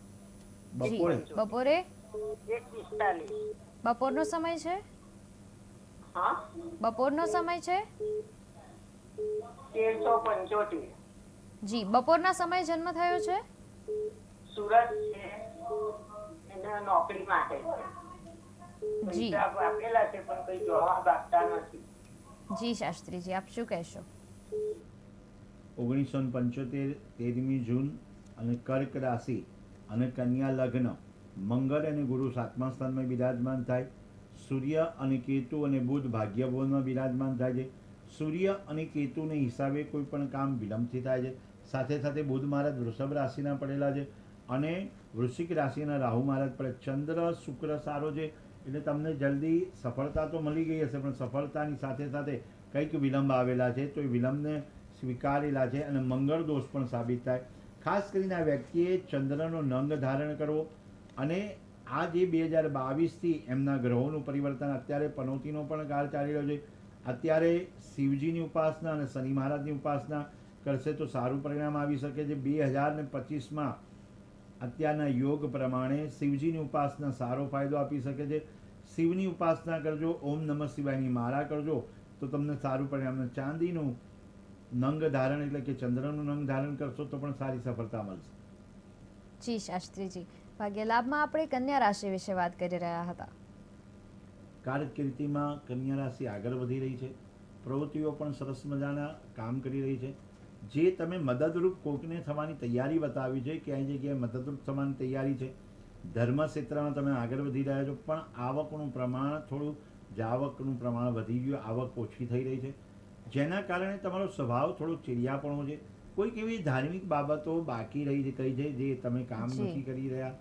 બપોરે જી, બપોરે 1:45. બપોરનો સમય છે? હા, બપોરનો સમય છે? 13/6/75. જી, બપોરના સમયે જન્મ થયો છે? સુરત છે, એને નોકરી માટે છે. જી પૈસા આપેલા છે પણ કોઈ જવાબ આપતા નથી. જી શાસ્ત્રીજી, આપ શું કહેશો? 1975 13મી જૂન અને કર્ક રાશિ અને કન્યા લગ્ન, મંગળ અને ગુરુ 7મા સ્થાનમાં બિરાજમાન થાય. સૂર્ય અને કેતુ અને બુધ ભાગ્યભવનમાં બિરાજમાન થાય છે. સૂર્ય અને કેતુને હિસાબે કોઈ પણ કામ વિલંબથી થાય છે. સાથે સાથે બુધ મહારાજ વૃષભ રાશિના પડેલા છે અને વૃશ્ચિક રાશિના રાહુ મહારાજ પડે. ચંદ્ર શુક્ર સારો છે એટલે તમને જલ્દી સફળતા તો મળી ગઈ હશે, પણ સફળતાની સાથે સાથે કંઈક વિલંબ આવેલા છે તો એ વિલંબને સ્વીકારેલા છે અને મંગળ દોષ પણ સાબિત થાય. ખાસ કરીને આ વ્યક્તિએ ચંદ્રનો નંગ ધારણ કરવો. અને આ જે 2022થી એમના ગ્રહોનું પરિવર્તન, અત્યારે પનોતીનો પણ કાળ ચાલી રહ્યો છે, અત્યારે શિવજીની ઉપાસના અને શનિ મહારાજની ઉપાસના કરશે તો સારું પરિણામ આવી શકે છે. 2025માં અત્યારના યોગ પ્રમાણે શિવજીની ઉપાસના સારો ફાયદો આપી શકે છે. શિવની ઉપાસના કરજો, ઓમ નમઃ શિવાયની માળા કરજો તો તમને સારું પરિણામ. ચાંદીનું નંગ ધારણ એટલે કે ચંદ્રનું નંગ ધારણ કરશો તો પણ સારી સફળતા મળશે. જી શાસ્ત્રીજી, ભાગ્ય લાભમાં આપણે કન્યા રાશિ વિશે વાત કરી રહ્યા હતા. કારકિર્દીમાં કન્યા રાશિ આગળ વધી રહી છે, પ્રવૃત્તિઓ પણ સરસ મજાના કામ કરી રહી છે. જે તમે મદદરૂપ કોકને થવાની તૈયારી બતાવી છે, ક્યાંય જગ્યાએ મદદરૂપ થવાની તૈયારી છે. ધર્મ ક્ષેત્રમાં તમે આગળ વધી રહ્યા છો, પણ આવકનું પ્રમાણ થોડું, જાવકનું પ્રમાણ વધી ગયું, આવક ઓછી થઈ રહી છે, જેના કારણે તમારો સ્વભાવ થોડો ચીડિયાપણો છે. કોઈક એવી ધાર્મિક બાબતો બાકી રહી છે કઈ છે જે તમે કામ જી. નથી કરી રહ્યા.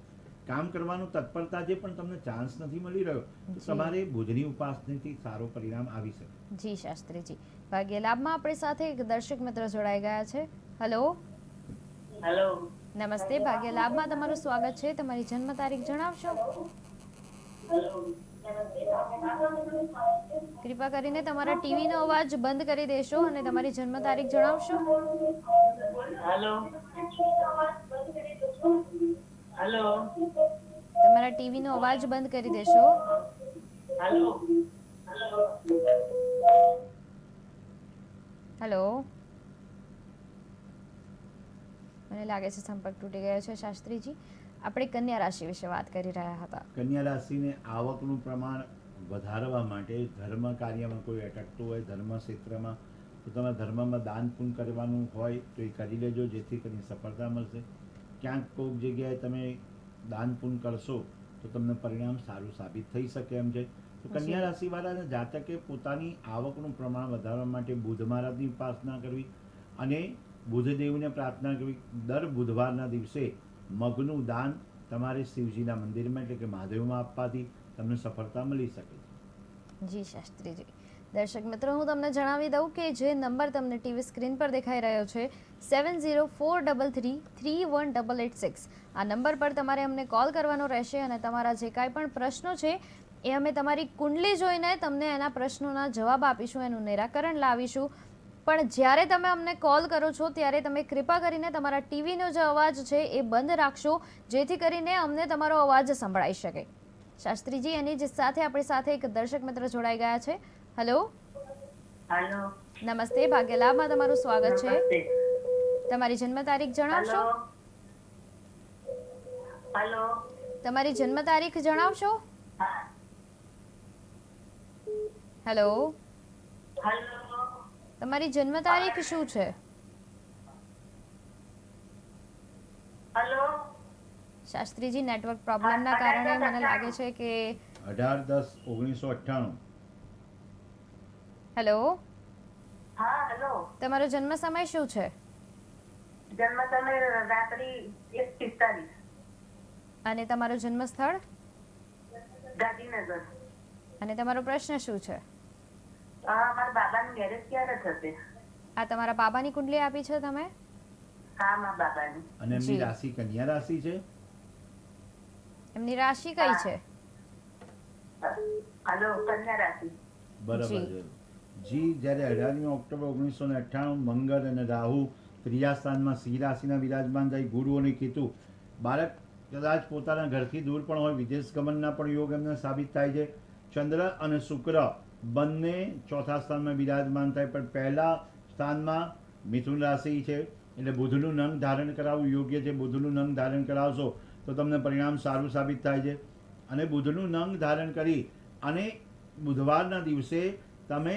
કામ કરવાનું તત્પરતા છે પણ તમને ચાન્સ નથી મળી રહ્યો, તો જી. તમારે બુધની ઉપાસનાથી સારો પરિણામ આવી શકે. જી શાસ્ત્રીજી, ભાગ્ય લાભમાં આપણી સાથે એક દર્શક મિત્ર જોડાઈ ગયા છે. હેલો, હેલો, નમસ્તે. ભાગ્ય લાભમાં તમારું સ્વાગત છે. તમારી જન્મ તારીખ જણાવશો? કૃપા કરીને તમારા ટીવીનો અવાજ બંધ કરી દેશો અને તમારી જન્મ તારીખ જણાવશો? હેલો, હેલો, તમારા ટીવીનો અવાજ બંધ કરી દેશો. હેલો. હેલો, મને લાગે છે સંપર્ક તૂટી ગયો છે. શાસ્ત્રીજી, આપણે કન્યા રાશિ વિશે વાત કરી રહ્યા હતા. કન્યા રાશિને આવકનું પ્રમાણ વધારવા માટે ધર્મ કાર્યમાં કોઈ અટકતું હોય, ધર્મ ક્ષેત્રમાં, તો તમારે ધર્મમાં દાન પુણ્ય કરવાનું હોય તો એ કરી લેજો, જેથી કરીને સફળતા મળશે. ક્યાંક કોઈક જગ્યાએ તમે દાન પુણ્ય કરશો તો તમને પરિણામ સારું સાબિત થઈ શકે એમ છે. તો કન્યા રાશિવાળાના જાતકે પોતાની આવકનું પ્રમાણ વધારવા માટે બુધ મહારાજની ઉપાસના કરવી અને બુધદેવને પ્રાર્થના કરવી. દર બુધવારના દિવસે મગનું દાન તમારે શિવજીના મંદિરમાં એટલે કે મહાદેવમાં આપવાથી તમને સફળતા મળી શકે છે. જી શાસ્ત્રીજી, દર્શક મિત્રો, હું તમને જણાવી દઉં કે જે નંબર તમને ટીવી સ્ક્રીન પર દેખાઈ રહ્યો છે 704333318886 આ નંબર પર તમારે અમને કોલ કરવાનો રહેશે અને તમારા જે કાંઈ પણ પ્રશ્નો છે એ અમે તમારી કુંડલી જોઈને તમને એના પ્રશ્નોના જવાબ આપીશું, એનું નિરાકરણ લાવીશું. પણ જ્યારે તમે અમને કોલ કરો છો ત્યારે તમે કૃપા કરીને તમારા ટીવીનો જે અવાજ છે એ બંધ રાખશો, જેથી કરીને અમને તમારો અવાજ સંભળાઈ શકે. શાસ્ત્રીજી, એની જ સાથે આપણી સાથે એક દર્શક મિત્ર જોડાઈ ગયા છે. હેલો, હાલો. નમસ્તે, ભાગ્યલાભમાં તમારું સ્વાગત છે. નમસ્તે. તમારી જન્મ તારીખ જણાવશો? હાલો. તમારી જન્મ તારીખ જણાવશો? હા. હેલો, હાલો. તમારી જન્મ તારીખ શું છે? હાલો. શાસ્ત્રીજી, નેટવર્ક પ્રોબ્લેમના કારણે મને લાગે છે કે 18/10/1998. હેલો, હા, હાલો. તમારો જન્મ સમય શું છે? જન્મ સમય રાત્રિ 1:45. અને તમારું જન્મ સ્થળ ગાંધીનગર. અને તમારો પ્રશ્ન શું છે? મારા બાબાનું મેરેજ ક્યારે થશે? આ તમારા બાબાની કુંડલી આપી છે તમે? હા, મારા બાબાની. અને એમની જી. રાશિ કન્યા રાશિ છે. એમની રાશિ કઈ છે? હાલો, કન્યા રાશિ. બરાબર જી. છે. જી, જ્યારે 18મી ઓક્ટોબર 1998 મંગળ અને રાહુ ત્રીજા સ્થાનમાં સિંહ રાશિના વિરાજમાન થઈ, ગુરુ અને કેતુ, બાળક કદાચ પોતાના ઘરથી દૂર પણ હોય, વિદેશ ગમનના પણ યોગ એમને સાબિત થાય છે. ચંદ્ર અને શુક્ર બંને ચોથા સ્થાનમાં બિરાજમાન થાય, પણ પહેલા સ્થાનમાં મિથુન રાશિ છે, એટલે બુધનું નંગ ધારણ કરાવવું યોગ્ય છે. બુધનું નંગ ધારણ કરાવશો તો તમને પરિણામ સારું સાબિત થાય છે. અને બુધનું નંગ ધારણ કરી અને બુધવારના દિવસે તમે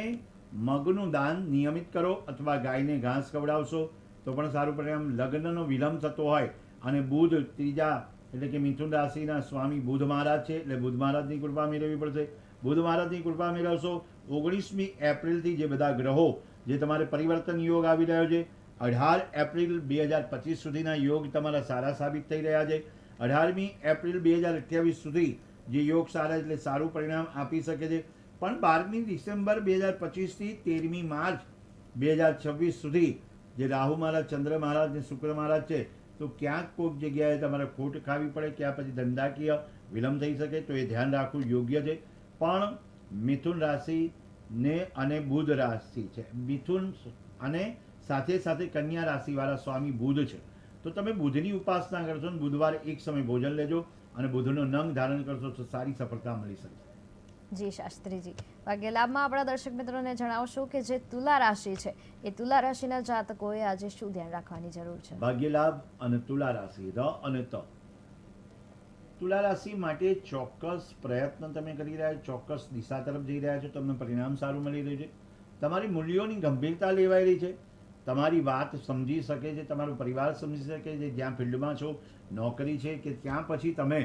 મગનું દાન નિયમિત કરો અથવા ગાયને ઘાસ ખવડાવશો તો પણ સારું પરિણામ. લગ્નનો વિલંબ થતો હોય અને બુધ ત્રીજા એટલે કે મિથુન રાશિના સ્વામી બુધ મહારાજ છે, એટલે બુધ મહારાજની કૃપા મેળવવી પડશે. બુધ મહારાજની કૃપા મેળવશો. 19મી એપ્રિલથી જે બધા ગ્રહો જે તમારે પરિવર્તન યોગ આવી રહ્યો છે, 18 એપ્રિલ 2025 સુધીના યોગ તમારા સારા સાબિત થઈ રહ્યા છે. 18મી એપ્રિલ 2028 સુધી જે યોગ સારા એટલે સારું પરિણામ આપી શકે છે. પણ 12મી ડિસેમ્બર 2025થી 13મી માર્ચ 2026 સુધી જે રાહુ મહારાજ, ચંદ્ર મહારાજ અને શુક્ર મહારાજ છે, તો ક્યાંક કોઈક જગ્યાએ તમારે ખોટ ખાવી પડે, ક્યાં પછી ધંધાકીય વિલંબ થઈ શકે, તો એ ધ્યાન રાખવું યોગ્ય છે. પણ મિથુન રાશિ ને અને બુધ રાશિ છે, મિથુન અને સાથે સાથે કન્યા રાશિવાળા સ્વામી બુધ છે, તો તમે બુધની ઉપાસના કરશો ને બુધવારે એક સમય ભોજન લેજો અને બુધનો નંગ ધારણ કરશો તો સારી સફળતા મળી શકે. જી શાસ્ત્રીજી, ભાગ્યલાભમાં આપણા દર્શક મિત્રોને જણાવશો કે જે તુલા રાશિ છે એ તુલા રાશિના જાતકોએ આજે શું ધ્યાન રાખવાની જરૂર છે? ભાગ્યલાભ અને તુલા રાશિ ર અને ત. તુલા રાશિ માટે ચોક્કસ પ્રયત્ન તમે કરી રહ્યા છો, ચોક્કસ દિશા તરફ જઈ રહ્યા છો, તમને પરિણામ સારું મળી રહ્યું છે. તમારી મૂલ્યોની ગંભીરતા લેવાઈ રહી છે, તમારી વાત સમજી શકે છે, તમારો પરિવાર સમજી શકે છે. જ્યાં ફિલ્ડમાં છો, નોકરી છે કે ત્યાં પછી તમે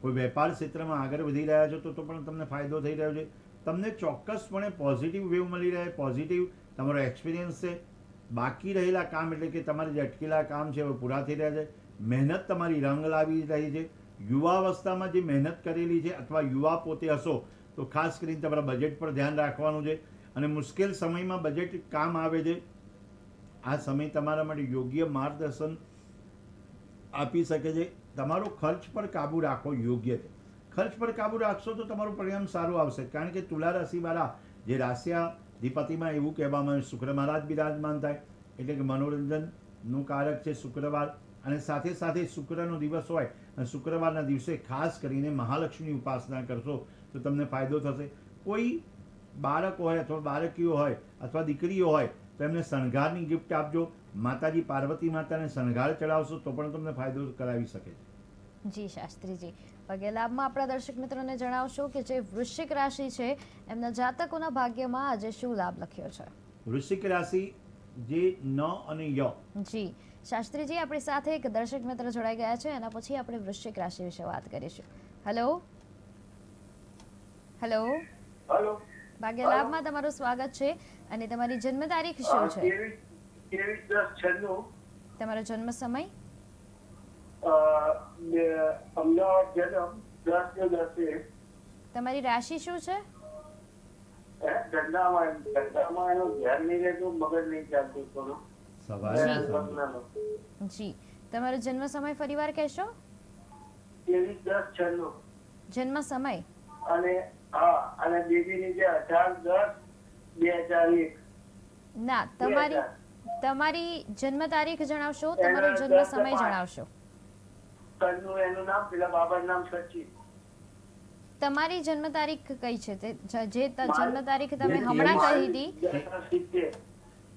કોઈ વેપાર ક્ષેત્રમાં આગળ વધી રહ્યા છો તો પણ તમને ફાયદો થઈ રહ્યો છે. તમને ચોક્કસપણે પોઝિટિવ વેવ મળી રહ્યા છે, પોઝિટિવ તમારો એક્સપિરિયન્સ છે. બાકી રહેલા કામ એટલે કે તમારે જે અટકેલા કામ છે હવે પૂરા થઈ રહ્યા છે. મહેનત તમારી રંગ લાવી રહી છે. યુવાવસ્થામાં જે મહેનત કરેલી છે અથવા યુવા પોતે હશો તો ખાસ કરીને તમારા બજેટ પર ધ્યાન રાખવાનું છે અને મુશ્કેલ સમયમાં બજેટ કામ આવે છે. આ સમય તમારા માટે યોગ્ય માર્ગદર્શન આપી શકે છે. તમારો ખર્ચ પર કાબૂ રાખવો યોગ્ય છે. ખર્ચ પર કાબૂ રાખશો તો તમારું પરિણામ સારું આવશે, કારણ કે તુલા રાશિવાળા જે રાશિયાધિપતિમાં એવું કહેવામાં આવે શુક્ર મહારાજ બિરાજમાન થાય, એટલે કે મનોરંજનનું કારક છે શુક્રવાર. અને સાથે સાથે શુક્રનો દિવસ હોય અને શુક્રવારના દિવસે ખાસ કરીને મહાલક્ષ્મીની ઉપાસના કરશો તો તમને ફાયદો થશે. કોઈ બાળક હોય અથવા બાળકીઓ હોય અથવા દીકરીઓ હોય તો એમને શણગારની ગિફ્ટ આપજો. માતાજી પાર્વતી માતાને શણગાર ચડાવશો તો પણ તમને ફાયદો કરાવી શકે છે. જી શાસ્ત્રીજી, ભાગ્યલાભમાં આપણા દર્શક મિત્રોને જણાવશો કે જે વૃશ્ચિક રાશિ છે એમના જાતકોના ભાગ્યમાં આજે શું લાભ લખ્યો છે? વૃશ્ચિક રાશિ જે ન અને ય. જી શાસ્ત્રીજી, આપણી સાથે એક દર્શક મિત્ર જોડાઈ ગયા છે, એના પછી આપણે વૃશ્ચિક રાશિ વિશે વાત કરીશું. હેલો, હેલો, હલો, ભાગ્યલાભમાં તમારું સ્વાગત છે. અને તમારી જન્મ તારીખ શું છે? 23/10/96. તમારો જન્મ સમય? અમદાવાદ જન્મ 10/10. તમારી રાશિ શું છે? ધંધામાં એનું ધ્યાન નહીં રહેતું, મગજ નહીં ચાલતું થોડું. સવારે કે સાંજે? લગ્નનો જી તમારો જન્મ સમય ફરીવાર કહેશો? 23/10/96 જન્મ સમય અને અને બેબીની જે 18/10/2001 ના, તમારી 2000. તમારી જન્મ તારીખ જણાવશો, તમારો જન્મ સમય જણાવશો. તનનું એનું નામ, પેલા બાબાનું નામ સચિન. તમારી જન્મ તારીખ કઈ છે તે જે જન્મ તારીખ તમે જે હમણાં કહી 23 હતી?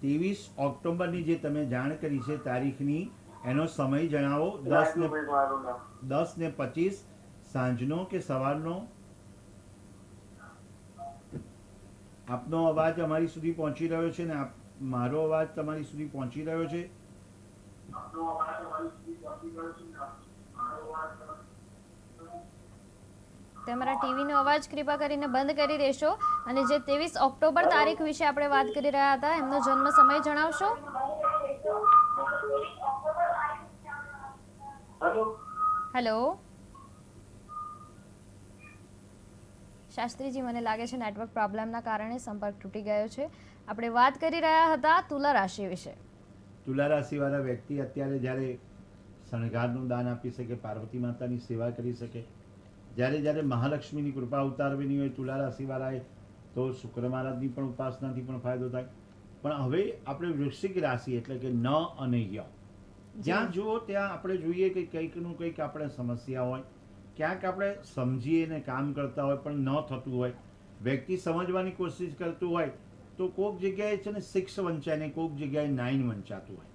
23 ઓક્ટોબરની જે તમે જાણ કરી છે તારીખની, એનો સમય જણાવો. 10 રાજુભાઈ મારું નામ. ને 10:25 સાંજનો કે સવારનો? આપનો અવાજ અમારી સુધી પહોંચી રહ્યો છે ને મારો અવાજ તમારી સુધી પહોંચી રહ્યો છે? તમારા ટીવીનો અવાજ કૃપા કરીને બંધ કરી દેશો. અને જે 23 ઓક્ટોબર તારીખ વિશે આપણે વાત કરી રહ્યા હતા, એમનો જન્મ સમય જણાવશો? હેલો. હેલો શાસ્ત્રીજી, મને લાગે છે નેટવર્ક પ્રોબ્લેમના કારણે સંપર્ક તૂટી ગયો છે. આપણે વાત કરી રહ્યા હતા તુલા રાશિ વિશે. તુલા રાશિવાળા વ્યક્તિ અત્યારે જ્યારે શણગારનું દાન આપી શકે, પાર્વતી માતાની સેવા કરી શકે, જ્યારે જ્યારે મહાલક્ષ્મીની કૃપા ઉતારવાની હોય તુલા રાશિવાળાએ, તો શુક્ર મહારાજની પણ ઉપાસનાથી પણ ફાયદો થાય. પણ હવે આપણે વૃશ્ચિક રાશિ એટલે કે ન અને ય, જ્યાં જુઓ ત્યાં આપણે જોઈએ કે કંઈકનું કંઈક આપણે સમસ્યા હોય, ક્યાંક આપણે સમજીએ ને કામ કરતા હોય પણ ન થતું હોય, વ્યક્તિ સમજવાની કોશિશ કરતું હોય તો કોઈક જગ્યાએ છે ને 6 વંચાય ને કોઈક જગ્યાએ 9 વંચાતું હોય.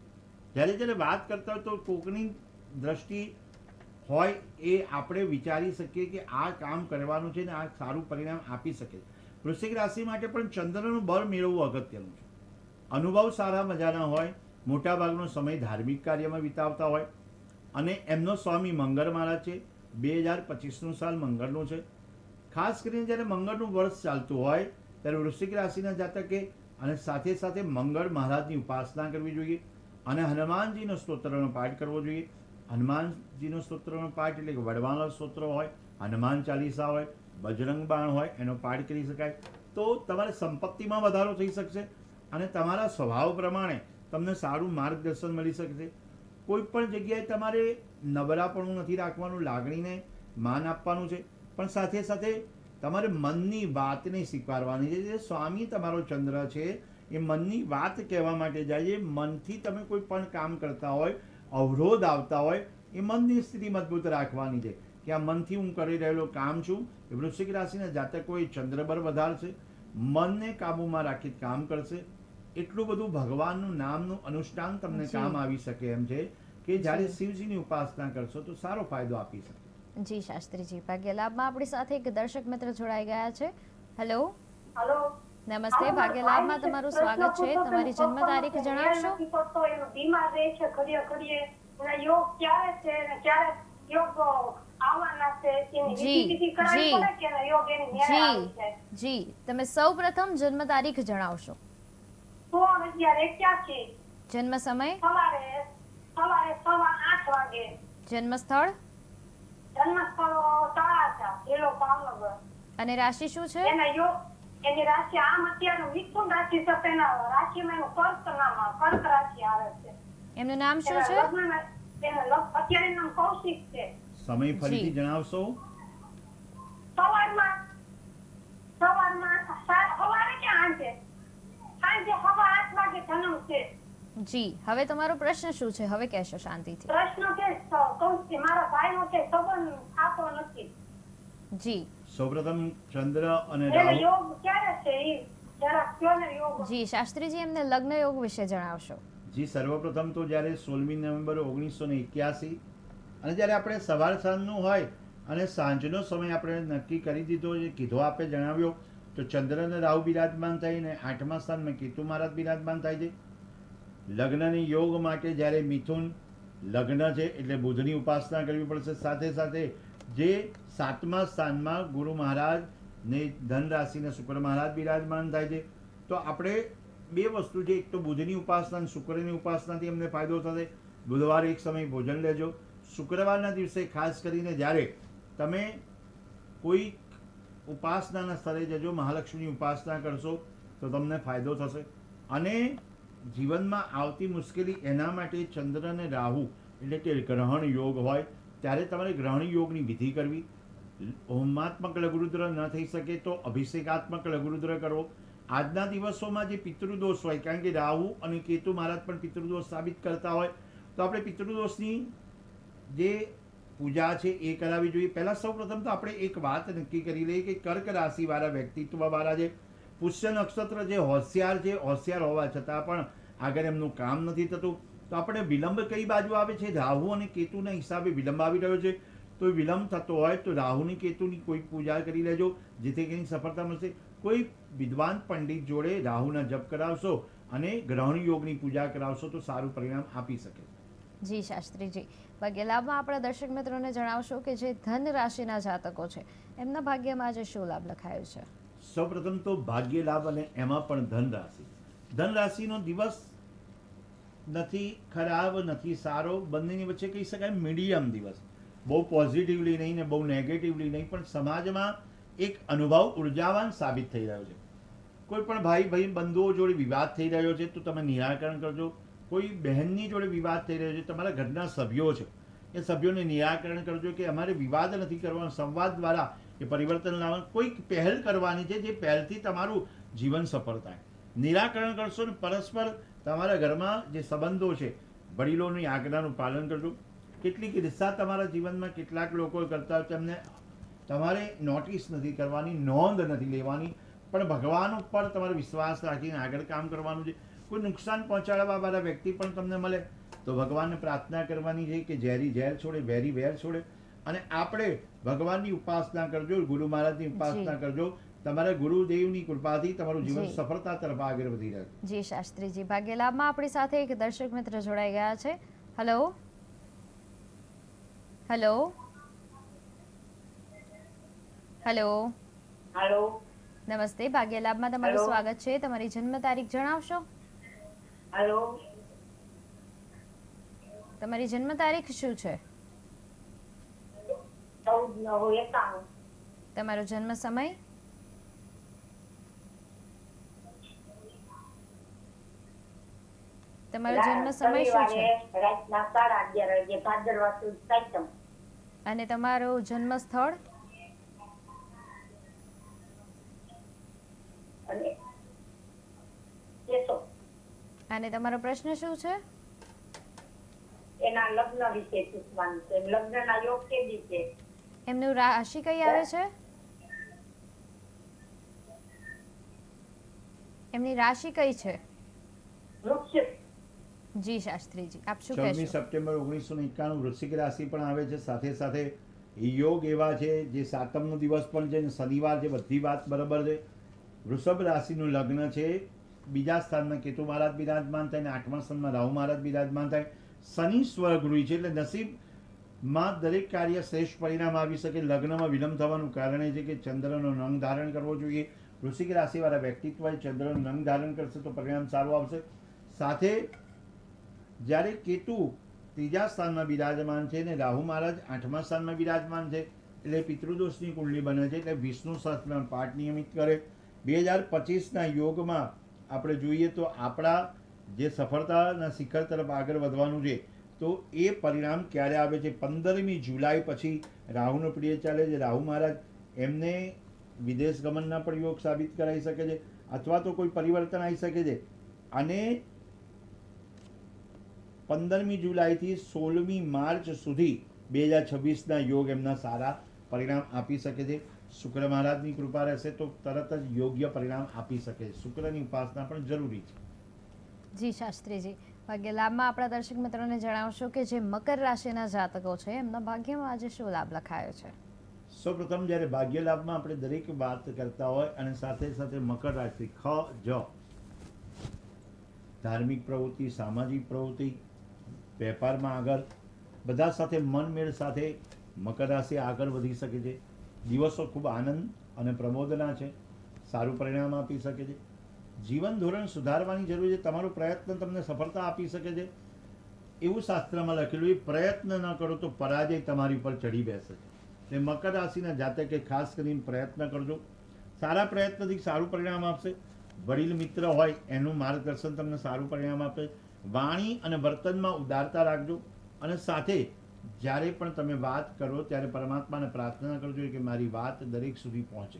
જ્યારે જ્યારે વાત કરતા હોય તો કોકની દ્રષ્ટિ હોય એ આપણે વિચારી શકીએ કે આ કામ કરવાનું છે ને આ સારું પરિણામ આપી શકે. વૃશ્ચિક રાશિ માટે પણ ચંદ્રનું બળ મેળવવું અગત્યનું છે. અનુભવ સારા મજાના હોય, મોટાભાગનો સમય ધાર્મિક કાર્યમાં વિતાવતા હોય, અને એમનો સ્વામી મંગળ મહારાજ છે. 2025નું સાલ મંગળનું છે. ખાસ કરીને જ્યારે મંગળનું વર્ષ ચાલતું હોય ત્યારે વૃશ્ચિક રાશિના જાતકે અને સાથે સાથે મંગળ મહારાજની ઉપાસના કરવી જોઈએ અને હનુમાનજીનો સ્તોત્રનો પાઠ કરવો જોઈએ. હનુમાનજીનો સ્તોત્રનો પાઠ એટલે કે વડવાલા સ્તોત્ર હોય, હનુમાન ચાલીસા હોય, બજરંગ બાણ હોય, એનો પાઠ કરી શકાય. તો તમારે સંપત્તિમાં વધારો થઈ શકશે અને તમારા સ્વભાવ પ્રમાણે તમને સારું માર્ગદર્શન મળી શકશે. કોઈ પણ જગ્યાએ તમારે નબળાપણું નથી રાખવાનું, લાગણીને માન આપવાનું છે, પણ સાથે સાથે તમારે મનની વાતને સ્વીકારવાની છે. જે સ્વામી તમારો ચંદ્ર છે એ મનની વાત કહેવા માટે જાય છે. મનથી તમે કોઈ પણ કામ કરતા હોય, અવરોધ આવતા હોય, એ મનની સ્થિતિ મજબૂત રાખવાની છે કે આ મનથી હું કરી રહેલો કામ છું. એ વૃશ્ચિક રાશિના જાતકો એ ચંદ્રબળ વધારશે, મનને કાબૂમાં રાખી કામ કરશે. એટલું બધું ભગવાનનું નામનું અનુષ્ઠાન તમને કામ આવી શકે એમ છે કે જ્યારે શિવજીની ઉપાસના કરશો તો સારો ફાયદો આપી શકે. જી શાસ્ત્રીજી, ભાગ્ય લાભમાં આપણી સાથે એક દર્શક મિત્ર જોડાઈ ગયા છે. Hello hello. નમસ્તે, ભાગ્ય લાભમાં તમારું સ્વાગત છે. તમારી જન્મ તારીખ જણાવશો? એનો બીમાર રહે છે ઘડીએ ઘડીએ, એના યોગ ક્યારે છે અને ક્યારે યોગ આવવાના છે એની વિધિ કરાવી પડે કે એના યોગ એની મેળે આવી જાય. જી, તમે સૌપ્રથમ જન્મ તારીખ જણાવશો? 16/11/81. જન્મ સમય? સવારે 8 વાગે. જન્મ સ્થળ? જન્મસ્થળ તળાજા, જિલ્લો ભાવનગર. અને રાશિ શું છે? એના યોગ એની રાશિ આમ અત્યારે મિથુન રાશિ છે, તેના રાશિમાં એનું કર્ક રાશિ આવે છે. એમનું નામ શું છે? અત્યારે નામ કૌશિક છે. સમય ફરીથી જણાવશો? સવારે કે સાંજે 8 વાગે જન્મ છે. જી, હવે તમારો પ્રશ્ન શું છે? હવે કહેશો શાંતિથી. પ્રશ્ન છે કૌશિક, મારા ભાઈનો છે સંબંધ થતો નથી. જી સૌપ્રથમ ચંદ્ર અને એને રાહુ. યોગ ક્યારે છે એ જરા કયો ને યોગ. જી શાસ્ત્રીજી, એમને લગ્ન યોગ વિશે જણાવશો? જી, સર્વપ્રથમ તો જ્યારે 16મી નવેમ્બર 1981 અને જ્યારે આપણે સવાર સાંજનું હોય અને સાંજનો સમય આપણે નક્કી કરી દીધો, જે કીધો આપે જણાવ્યો, તો ચંદ્ર અને રાહુ બિરાજમાન થઈને 8મા સ્થાનમાં કેતુ મહારાજ બિરાજમાન થાય છે. લગ્નની યોગ માટે જ્યારે મિથુન લગ્ન છે એટલે બુધની ઉપાસના કરવી પડશે. સાથે સાથે જે 7મા સ્થાનમાં ગુરુ મહારાજ ને ધન રાશિને શુક્ર મહારાજ બિરાજમાન થાય છે. તો આપણે બે વસ્તુ છે, એક તો બુધની ઉપાસના અને શુક્રની ઉપાસનાથી અમને ફાયદો થશે. બુધવારે એક સમય ભોજન લેજો. શુક્રવારના દિવસે ખાસ કરીને જ્યારે તમે કોઈ ઉપાસનાના સ્થળે જજો, મહાલક્ષ્મીની ઉપાસના કરશો તો તમને ફાયદો થશે. અને જીવનમાં આવતી મુશ્કેલી એના માટે ચંદ્ર અને રાહુ એટલે કે ગ્રહણ યોગ હોય ત્યારે તમારે ગ્રહણ યોગની વિધિ કરવી. હોમાત્મક લઘુરુદ્ર ન થઈ શકે તો અભિષેકાત્મક લઘુરુદ્ર કરવો. આજના દિવસોમાં જે પિતૃદોષ હોય, કારણ કે રાહુ અને કેતુ મહારાજ પણ પિતૃદોષ સાબિત કરતા હોય, તો આપણે પિતૃદોષની જે પૂજા છે એ કરાવવી જોઈએ. પહેલાં સૌપ્રથમ તો આપણે એક વાત નક્કી કરી લઈએ કે કર્ક રાશિવાળા વ્યક્તિત્વવાળા જે પુષ્ય નક્ષત્ર જે હોશિયાર હોવા છતાં પણ આગળ એમનું કામ નથી થતું, તો આપણે વિલંબ કઈ બાજુ આવે છે? રાહુ અને કેતુના હિસાબે વિલંબ આવી રહ્યો છે. તો વિલંબ થતો હોય તો રાહુની કેતુની કોઈ પૂજા કરી લેજો, જેથી કરીને સફળતા મળશે. કોઈ વિદ્વાન પંડિત જોડે રાહુના જપ કરાવશો અને ગ્રહણ યોગની પૂજા કરાવશો તો સારું પરિણામ આપી શકે. જી શાસ્ત્રીજી, ભાગ્ય લાભમાં આપણા દર્શક મિત્રોને જણાવશો કે જે ધન રાશિના જાતકો છે એમના ભાગ્યમાં આજે શું લાભ લખાયો છે? સૌપ્રથમ તો ભાગ્ય લાભ અને એમાં પણ ધન રાશિ. ધન રાશિનો દિવસ નથી ખરાબ નથી સારો, બંનેની વચ્ચે કહી શકાય મીડિયમ દિવસ. બહુ પોઝિટિવલી નહીં ને બહુ નેગેટિવલી નહીં, પણ સમાજમાં એક અનુભવ ઉર્જાવાન સાબિત થઈ રહ્યો છે. કોઈ પણ ભાઈ બંધુઓ જોડે વિવાદ થઈ રહ્યો છે તો તમે નિરાકરણ કરજો. કોઈ બહેનની જોડે વિવાદ થઈ રહ્યો છે, તમારા ઘરના સભ્યો છે એ સભ્યોને નિરાકરણ કરજો કે અમારે વિવાદ નથી કરવાનો, સંવાદ દ્વારા એ પરિવર્તન લાવવાનું, કોઈક પહેલ કરવાની છે જે પહેલથી તમારું જીવન સફળ થાય. નિરાકરણ કરશો ને પરસ્પર તમારા ઘરમાં જે સંબંધો છે વડીલોની આજ્ઞાનું પાલન કરજો. કેટલીક રિશ્તા તમારા જીવનમાં કેટલાક લોકો કરતા હોય તેમને તમારે નોટિસ નથી કરવાની, નોંધ નથી લેવાની, પણ ભગવાન ઉપર તમારે વિશ્વાસ રાખીને આગળ કામ કરવાનું છે. કોઈ નુકસાન પહોંચાડવાવાળા વ્યક્તિ પણ તમને મળે તો ભગવાનને પ્રાર્થના કરવાની છે કે ઝેરી ઝેર છોડે, વેરી વેર છોડે. અને આપણે ભગવાનની ઉપાસના કરજો, ગુરુ મહારાજની ઉપાસના કરજો. તમારા ગુરુદેવની કૃપાથી તમારું જીવન સફળતા તરફ આગળ વધી રહ્યું. જી શાસ્ત્રીજી, ભાગ્ય લાભમાં આપણી સાથે એક દર્શક મિત્ર જોડાઈ ગયા છે. હેલો હેલો હેલો હાલો, નમસ્તે, ભાગ્ય લાભમાં તમારું Hello. સ્વાગત છે. તમારી જન્મ તારીખ જણાવશો? હાલો, તમારી જન્મ તારીખ શું છે? 14/9/91. તમારો જન્મ સમય? તમારો જન્મ સમય શું છે? શનિવારે રાતના 11:30 વાગે ભાદરવા સુદ સાતમ. અને તમારું જન્મ સ્થળ? અને કેશો અને તમારો પ્રશ્ન શું છે? એના લગ્ન વિશે પૂછવાનું છે. લગ્નના યોગ કેવી છે? એમનું રાશિ કઈ આવે છે? એમની રાશિ કઈ છે? વૃશ્ચિક. જી શાસ્ત્રીજી, આપ શું 26 કહેશો? સપ્ટેમ્બર 1991 વૃશ્ચિક રાશિ પણ આવે છે. સાથે સાથે યોગ એવા છે જે સાતમનો દિવસ પણ છે, શનિવાર છે, બધી વાત બરાબર છે. વૃષભ રાશિનું લગ્ન છે. બીજા સ્થાનમાં કેતુ મહારાજ બિરાજમાન થાય અને 8મા સ્થાનમાં રાહુ મહારાજ બિરાજમાન થાય. શનિ સ્વગૃહી છે એટલે નસીબમાં દરેક કાર્ય શ્રેષ્ઠ પરિણામ આવી શકે. લગ્નમાં વિલંબ થવાનું કારણ એ છે કે ચંદ્રનો રંગ ધારણ કરવો જોઈએ. વૃશ્ચિક રાશિવાળા વ્યક્તિત્વ ચંદ્રનો રંગ ધારણ કરશે તો પરિણામ સારું આવશે. સાથે જ્યારે કેતુ 3જા સ્થાનમાં બિરાજમાન છે અને રાહુ મહારાજ 8મા સ્થાનમાં બિરાજમાન છે એટલે પિતૃદોષની કુંડલી બને છે. એટલે વિષ્ણુ સહસ્ત્રનામ પાઠ નિયમિત કરે. 2025ના યોગમાં આપણે જોઈએ તો આપણા જે સફળતાના શિખર તરફ આગળ વધવાનું છે તો એ પરિણામ ક્યારે આવે છે? 15મી જુલાઈ પછી રાહુનો પ્રિય ચાલે છે. રાહુ મહારાજ એમને વિદેશ ગમનના પણ યોગ સાબિત કરાવી શકે છે અથવા તો કોઈ પરિવર્તન આવી શકે છે. અને 15મી જુલાઈથી 16મી માર્ચ સુધી 2026ના યોગ એમના સારા પરિણામ આપી શકે છે. શુક્ર મહારાજની કૃપા રહેશે તો તરત જ યોગ્ય પરિણામ આપી શકે છે. શુક્રની ઉપાસના પણ જરૂરી છે. જી શાસ્ત્રીજી, ભાગ્ય લાભમાં આપણા દર્શક મિત્રોને જણાવશો કે જે મકર રાશિના જાતકો છે એમના ભાગ્યમાં આજે શું લાભ લખાયો છે? સૌપ્રથમ જ્યારે ભાગ્ય લાભમાં આપણે દરેક વાત કરતા હોય અને સાથે સાથે મકર રાશિ ધાર્મિક પ્રવૃત્તિ, સામાજિક પ્રવૃત્તિ, વેપારમાં આગળ બધા સાથે મનમેળ સાથે મકર રાશિ આગળ વધી શકે છે. દિવસો ખૂબ આનંદ અને પ્રમોદના છે. સારું પરિણામ આપી શકે છે. જીવન ધોરણ સુધારવાની જરૂર છે. તમારો પ્રયત્ન તમને સફળતા આપી શકે છે. એવું શાસ્ત્રમાં લખેલું, પ્રયત્ન ન કરો તો પરાજય તમારી ઉપર ચડી બેસે છે. એટલે મકર રાશિના જાતકે ખાસ કરીને પ્રયત્ન કરજો. સારા પ્રયત્નથી સારું પરિણામ આપશે. વડીલ મિત્ર હોય એનું માર્ગદર્શન તમને સારું પરિણામ આપે. વાણી અને વર્તનમાં ઉદારતા રાખજો અને સાથે જ્યારે પણ તમે વાત કરો ત્યારે પરમાત્માને પ્રાર્થના કરજો કે મારી વાત દરેક સુધી પહોંચે,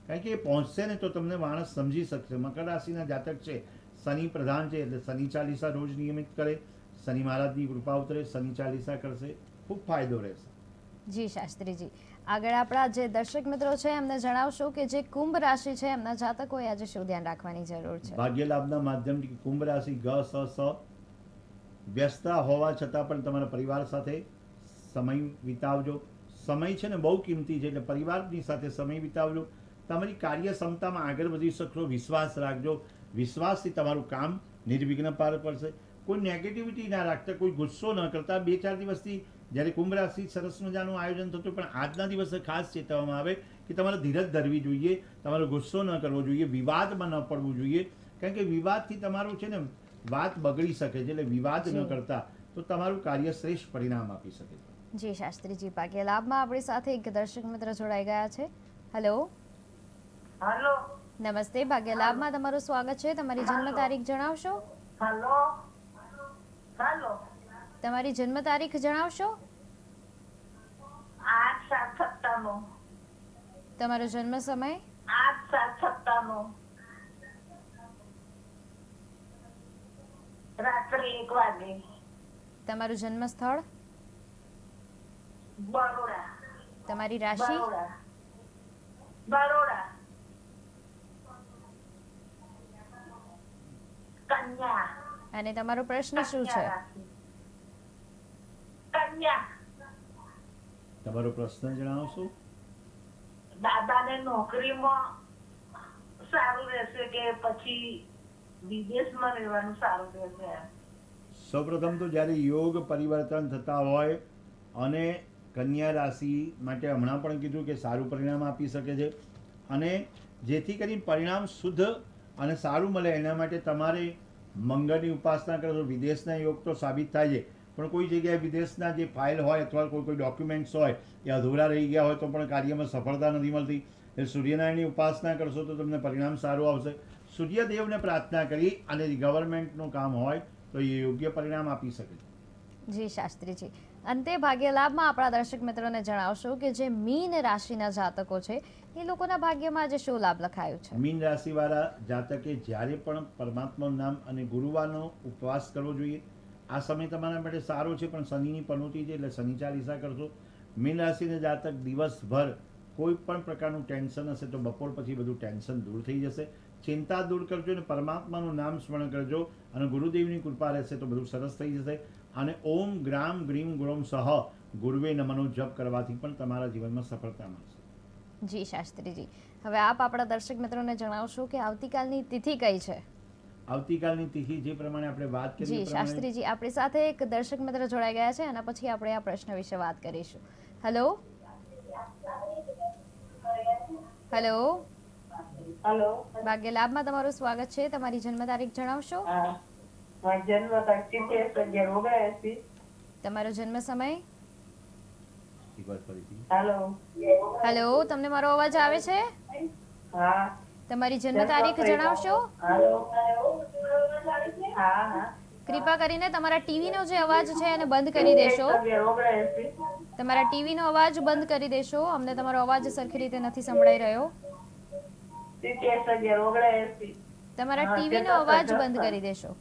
કારણ કે એ પહોંચશે ને તો તમને માણસ સમજી શકશે. મકર રાશિના જાતક છે, શનિ પ્રધાન છે, એટલે શનિ ચાલીસા રોજ નિયમિત કરે, શનિ મહારાજની કૃપા ઉતરે, શનિ ચાલીસા કરશે, ખૂબ ફાયદો રહેશે. જી શાસ્ત્રીજી, આગળ આપણા જે દર્શક મિત્રો છે એમને જણાવશો કે જે કુંભ રાશિ છે એમના જાતકોએ આજે શું ધ્યાન રાખવાની જરૂર છે? ભાગ્ય લાભના માધ્યમથી કુંભ રાશિ ગ સ વ્યસ્તતા હોવા છતાં પણ તમારા પરિવાર સાથે સમય વિતાવજો. સમય છે ને બહુ કિંમતી છે, એટલે પરિવારની સાથે સમય વિતાવજો. તમારી કાર્યક્ષમતામાં આગળ વધી શકશો. વિશ્વાસ રાખજો, વિશ્વાસથી તમારું કામ નિર્વિઘ્ન પાર પડશે. કોઈ નેગેટિવિટી ના રાખતા, કોઈ ગુસ્સો ન કરતા. 2-4 દિવસથી જ્યારે કુંભ રાશિ સરસ મજાનું આયોજન થતું, પણ આજના દિવસે ખાસ ચેતવવામાં આવે કે તમારે ધીરજ ધરવી જોઈએ, તમારો ગુસ્સો ન કરવો જોઈએ, વિવાદમાં ન પડવું જોઈએ, કારણ કે વિવાદથી તમારું છે ને વાત બગડી શકે છે. એટલે વિવાદ ન કરતા તો તમારું કાર્ય શ્રેષ્ઠ પરિણામ આપી શકે છે. જી શાસ્ત્રીજી, ભાગ્ય લાભમાં આપણી સાથે એક દર્શક મિત્ર જોડાઈ ગયા છે. હેલો, હલો નમસ્તે. ભાગ્ય લાભમાં તમારું સ્વાગત છે. તમારી જન્મ તારીખ જણાવશો? હલો હલો તમારી જન્મ તારીખ જણાવશો? 8/7/97 તમારો જન્મ સમય? 8/7/97 રાત્રે 1 વાગે. તમારું જન્મ સ્થળ? બરોડા. તમારી રાશિ? બરોડા. કન્યા. અને તમારો પ્રશ્ન શું છે? કન્યા. તમારો પ્રશ્ન જણાવશો? દાદાને નોકરીમાં સારું રહેશે કે પછી વિદેશમાં રહેવાનું સારું રહેશે? સૌપ્રથમ તો જ્યારે યોગ પરિવર્તન થતા હોય અને કન્યા રાશિ માટે હમણાં પણ કીધું કે સારું પરિણામ આપી શકે છે, અને જેથી કરીને પરિણામ શુદ્ધ અને સારું મળે એના માટે તમારે મંગળની ઉપાસના કરશો. વિદેશના યોગ તો સાબિત થાય છે, પણ કોઈ જગ્યાએ વિદેશના જે ફાઇલ હોય અથવા કોઈ ડોક્યુમેન્ટ્સ હોય એ અધૂરા રહી ગયા હોય તો પણ કાર્યમાં સફળતા નથી મળતી. એટલે સૂર્યનારાયણની ઉપાસના કરશો તો તમને પરિણામ સારું આવશે. સૂર્યદેવને પ્રાર્થના કરી અને ગવર્મેન્ટનું કામ હોય તો એ યોગ્ય પરિણામ આપી શકે છે. જી શાસ્ત્રીજી, અંતે ભાગ્ય લાભમાં આપણા દર્શક મિત્રોને જણાવશો કે જે મીન રાશિના જાતકો છે એ લોકોના ભાગ્યમાં આજે શું લાભ લખાયું છે? મીન રાશિવાળા જાતકે જ્યારે પણ પરમાત્માનું નામ અને ગુરુવારનો ઉપવાસ કરવો જોઈએ. આ સમય તમારા માટે સારો છે, પણ શનિની પનોતી છે એટલે શનિ ચાલીસા કરશો. મીન રાશિના જાતક દિવસભર કોઈ પણ પ્રકારનું ટેન્શન હશે તો બપોર પછી બધું ટેન્શન દૂર થઈ જશે. ચિંતા દૂર કરજો અને પરમાત્માનું નામ સ્મરણ કરજો અને ગુરુદેવની કૃપા રહેશે તો બધું સરસ થઈ જશે. અને ઓમ ગ્રામ ગ્રીમ ગ્રોમ સહ ગુરુવે નમનો જપ કરવાથી પણ તમારા જીવનમાં સફળતા મળશે. જી શાસ્ત્રીજી, હવે આપ આપણા દર્શક મિત્રોને જણાવશો કે આવતીકાલની તિથિ કઈ છે? આવતીકાલની તિથિ જે પ્રમાણે આપણે વાત કરી જી શાસ્ત્રીજી, આપણી સાથે એક દર્શક મિત્ર જોડાઈ ગયા છે, એના પછી આપણે આ પ્રશ્ન વિશે વાત કરીશું. Hello hello hello. ભાગ્ય લાભમાં તમારું સ્વાગત છે. તમારી જન્મ તારીખ જણાવશો? જન્મ તારીખ 11/11/79. તમારો જન્મ સમય? એક વાર ફરીથી. હલો. હેલો, તમને મારો અવાજ આવે છે? હા. તમારી જન્મ તારીખ જણાવશો? હલો. હા હા. કૃપા કરીને તમારા ટીવીનો જે અવાજ છે એને બંધ કરી દેશો. 11/79. તમારા ટીવીનો અવાજ બંધ કરી દેશો. અમને તમારો અવાજ સરખી રીતે નથી સંભળાઈ રહ્યો. 11/79. તમારા ટીવીનો અવાજ બંધ કરી દેશો.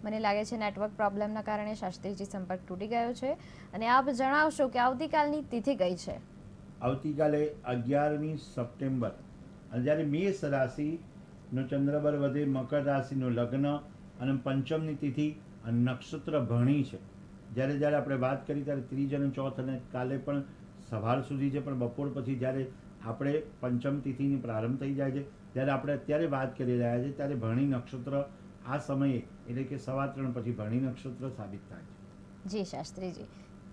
મને લાગે છે નેટવર્ક પ્રોબ્લેમના કારણે શાસ્ત્રીજી સંપર્ક તૂટી ગયો છે. અને આપ જણાવશો કે આવતીકાલની તિથિ કઈ છે? આવતીકાલે 11મી સપ્ટેમ્બર અને જ્યારે મેષ રાશિનો ચંદ્રબળ વધે, મકર રાશિનું લગ્ન અને પંચમની તિથિ અને નક્ષત્ર ભણી છે. જ્યારે જ્યારે આપણે વાત કરી ત્યારે ત્રીજ અને ચોથ અને કાલે પણ સવાર સુધી છે, પણ બપોર પછી જ્યારે આપણે પંચમ તિથિની પ્રારંભ થઈ જાય છે ત્યારે આપણે અત્યારે વાત કરી રહ્યા છીએ ત્યારે ભરણી નક્ષત્ર આ સમયે એટલે કે 3:15 પછી ભરણી નક્ષત્ર સાબિત થાય છે. જી શાસ્ત્રીજી,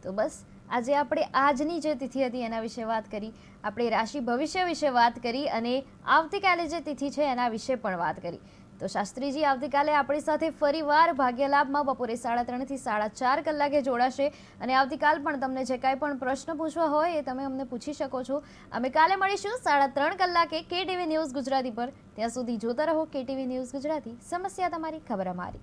તો બસ આજે આપણે આજની જે તિથિ હતી એના વિશે વાત કરી, આપણે રાશિ ભવિષ્ય વિશે વાત કરી અને આવતીકાલે જે તિથિ છે એના વિશે પણ વાત કરી. તો શાસ્ત્રીજી આવતીકાલે આપણી સાથે ફરીવાર ભાગ્યલાભમાં બપોરે 3:30 થી 4:30 કલાકે જોડાશે અને આવતીકાલ પણ તમને જે કાંઈ પણ પ્રશ્ન પૂછવા હોય એ તમે અમને પૂછી શકો છો. અમે કાલે મળીશું 3:30 કલાકે KTV ન્યૂઝ ગુજરાતી પર. ત્યાં સુધી જોતા રહો KTV ન્યૂઝ ગુજરાતી. સમસ્યા તમારી, ખબર અમારી.